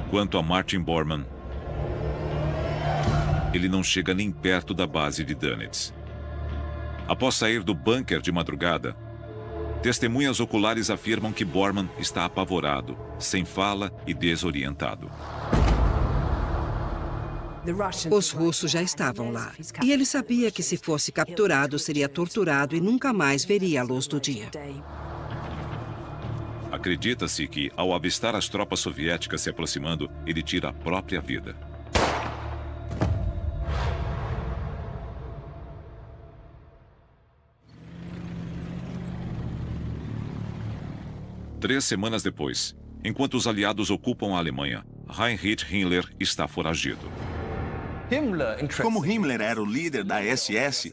Quanto a Martin Bormann, ele não chega nem perto da base de Donetsk. Após sair do bunker de madrugada, testemunhas oculares afirmam que Bormann está apavorado, sem fala e desorientado. Os russos já estavam lá. E ele sabia que se fosse capturado, seria torturado e nunca mais veria a luz do dia. Acredita-se que, ao avistar as tropas soviéticas se aproximando, ele tira a própria vida. Três semanas depois, enquanto os aliados ocupam a Alemanha, Heinrich Himmler está foragido. Como Himmler era o líder da SS,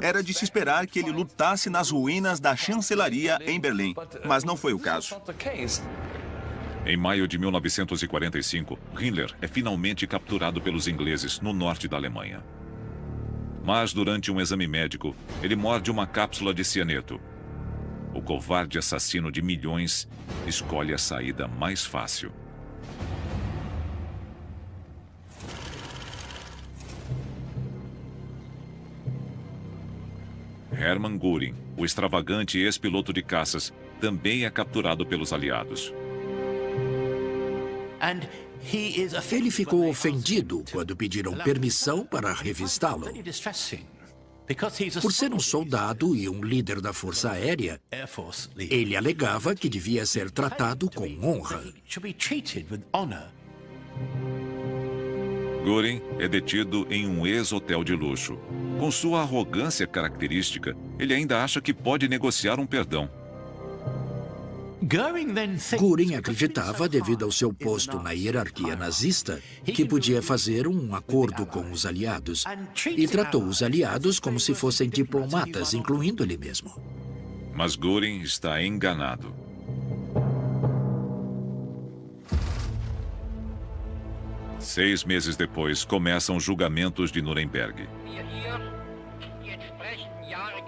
era de se esperar que ele lutasse nas ruínas da chancelaria em Berlim, mas não foi o caso. Em maio de 1945, Himmler é finalmente capturado pelos ingleses no norte da Alemanha. Mas, durante um exame médico, ele morde uma cápsula de cianeto. O covarde assassino de milhões escolhe a saída mais fácil. Hermann Göring, o extravagante ex-piloto de caças, também é capturado pelos aliados. Ele ficou ofendido quando pediram permissão para revistá-lo. Por ser um soldado e um líder da Força Aérea, ele alegava que devia ser tratado com honra. Göring é detido em um ex-hotel de luxo. Com sua arrogância característica, ele ainda acha que pode negociar um perdão. Göring acreditava, devido ao seu posto na hierarquia nazista, que podia fazer um acordo com os aliados e tratou os aliados como se fossem diplomatas, incluindo ele mesmo. Mas Göring está enganado. Seis meses depois, começam os julgamentos de Nuremberg.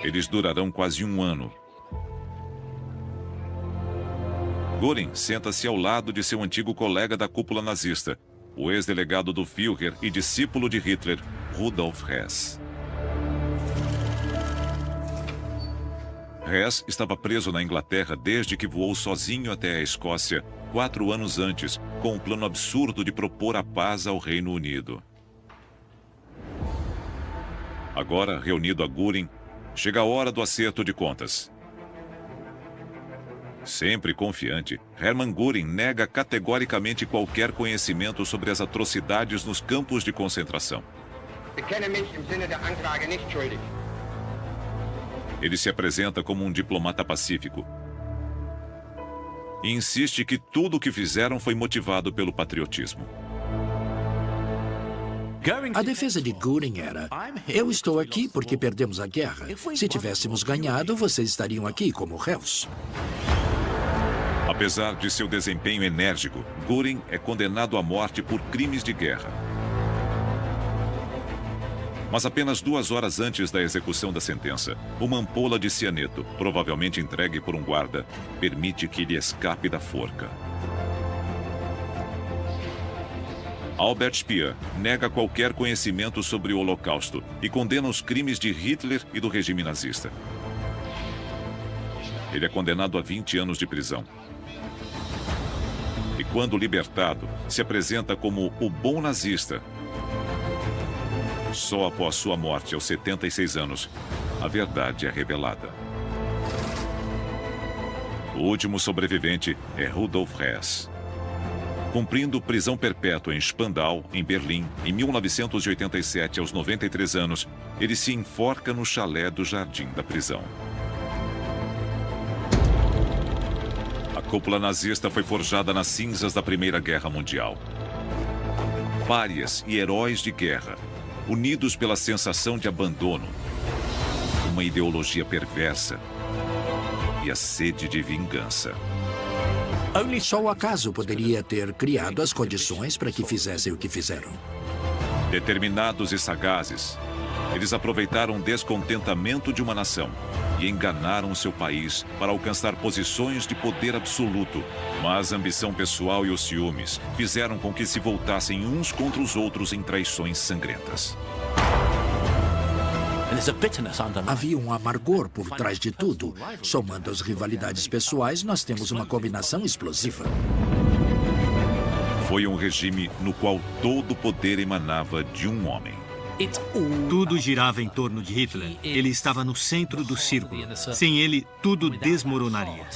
Eles durarão quase um ano. Göring senta-se ao lado de seu antigo colega da cúpula nazista, o ex-delegado do Führer e discípulo de Hitler, Rudolf Hess. Hess estava preso na Inglaterra desde que voou sozinho até a Escócia, 4 anos antes, com um plano absurdo de propor a paz ao Reino Unido. Agora, reunido a Göring, chega a hora do acerto de contas. Sempre confiante, Hermann Göring nega categoricamente qualquer conhecimento sobre as atrocidades nos campos de concentração. Ele se apresenta como um diplomata pacífico e insiste que tudo o que fizeram foi motivado pelo patriotismo. A defesa de Göring era: eu estou aqui porque perdemos a guerra. Se tivéssemos ganhado, vocês estariam aqui como réus. Apesar de seu desempenho enérgico, Göring é condenado à morte por crimes de guerra. Mas apenas 2 horas antes da execução da sentença, uma ampola de cianeto, provavelmente entregue por um guarda, permite que ele escape da forca. Albert Speer nega qualquer conhecimento sobre o Holocausto e condena os crimes de Hitler e do regime nazista. Ele é condenado a 20 anos de prisão. E quando libertado, se apresenta como o bom nazista. Só após sua morte, aos 76 anos, a verdade é revelada. O último sobrevivente é Rudolf Hess. Cumprindo prisão perpétua em Spandau, em Berlim, em 1987, aos 93 anos, ele se enforca no chalé do jardim da prisão. A cúpula nazista foi forjada nas cinzas da Primeira Guerra Mundial. Párias e heróis de guerra, unidos pela sensação de abandono, uma ideologia perversa e a sede de vingança. Só o acaso poderia ter criado as condições para que fizessem o que fizeram. Determinados e sagazes, eles aproveitaram o descontentamento de uma nação e enganaram seu país para alcançar posições de poder absoluto. Mas a ambição pessoal e os ciúmes fizeram com que se voltassem uns contra os outros em traições sangrentas. Havia um amargor por trás de tudo. Somando as rivalidades pessoais, nós temos uma combinação explosiva. Foi um regime no qual todo o poder emanava de um homem. Tudo girava em torno de Hitler. Ele estava no centro do círculo. Sem ele, tudo desmoronaria.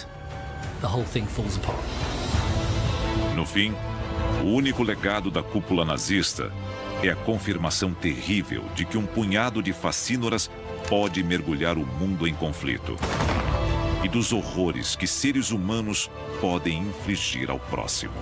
No fim, o único legado da cúpula nazista é a confirmação terrível de que um punhado de facínoras pode mergulhar o mundo em conflito e dos horrores que seres humanos podem infligir ao próximo.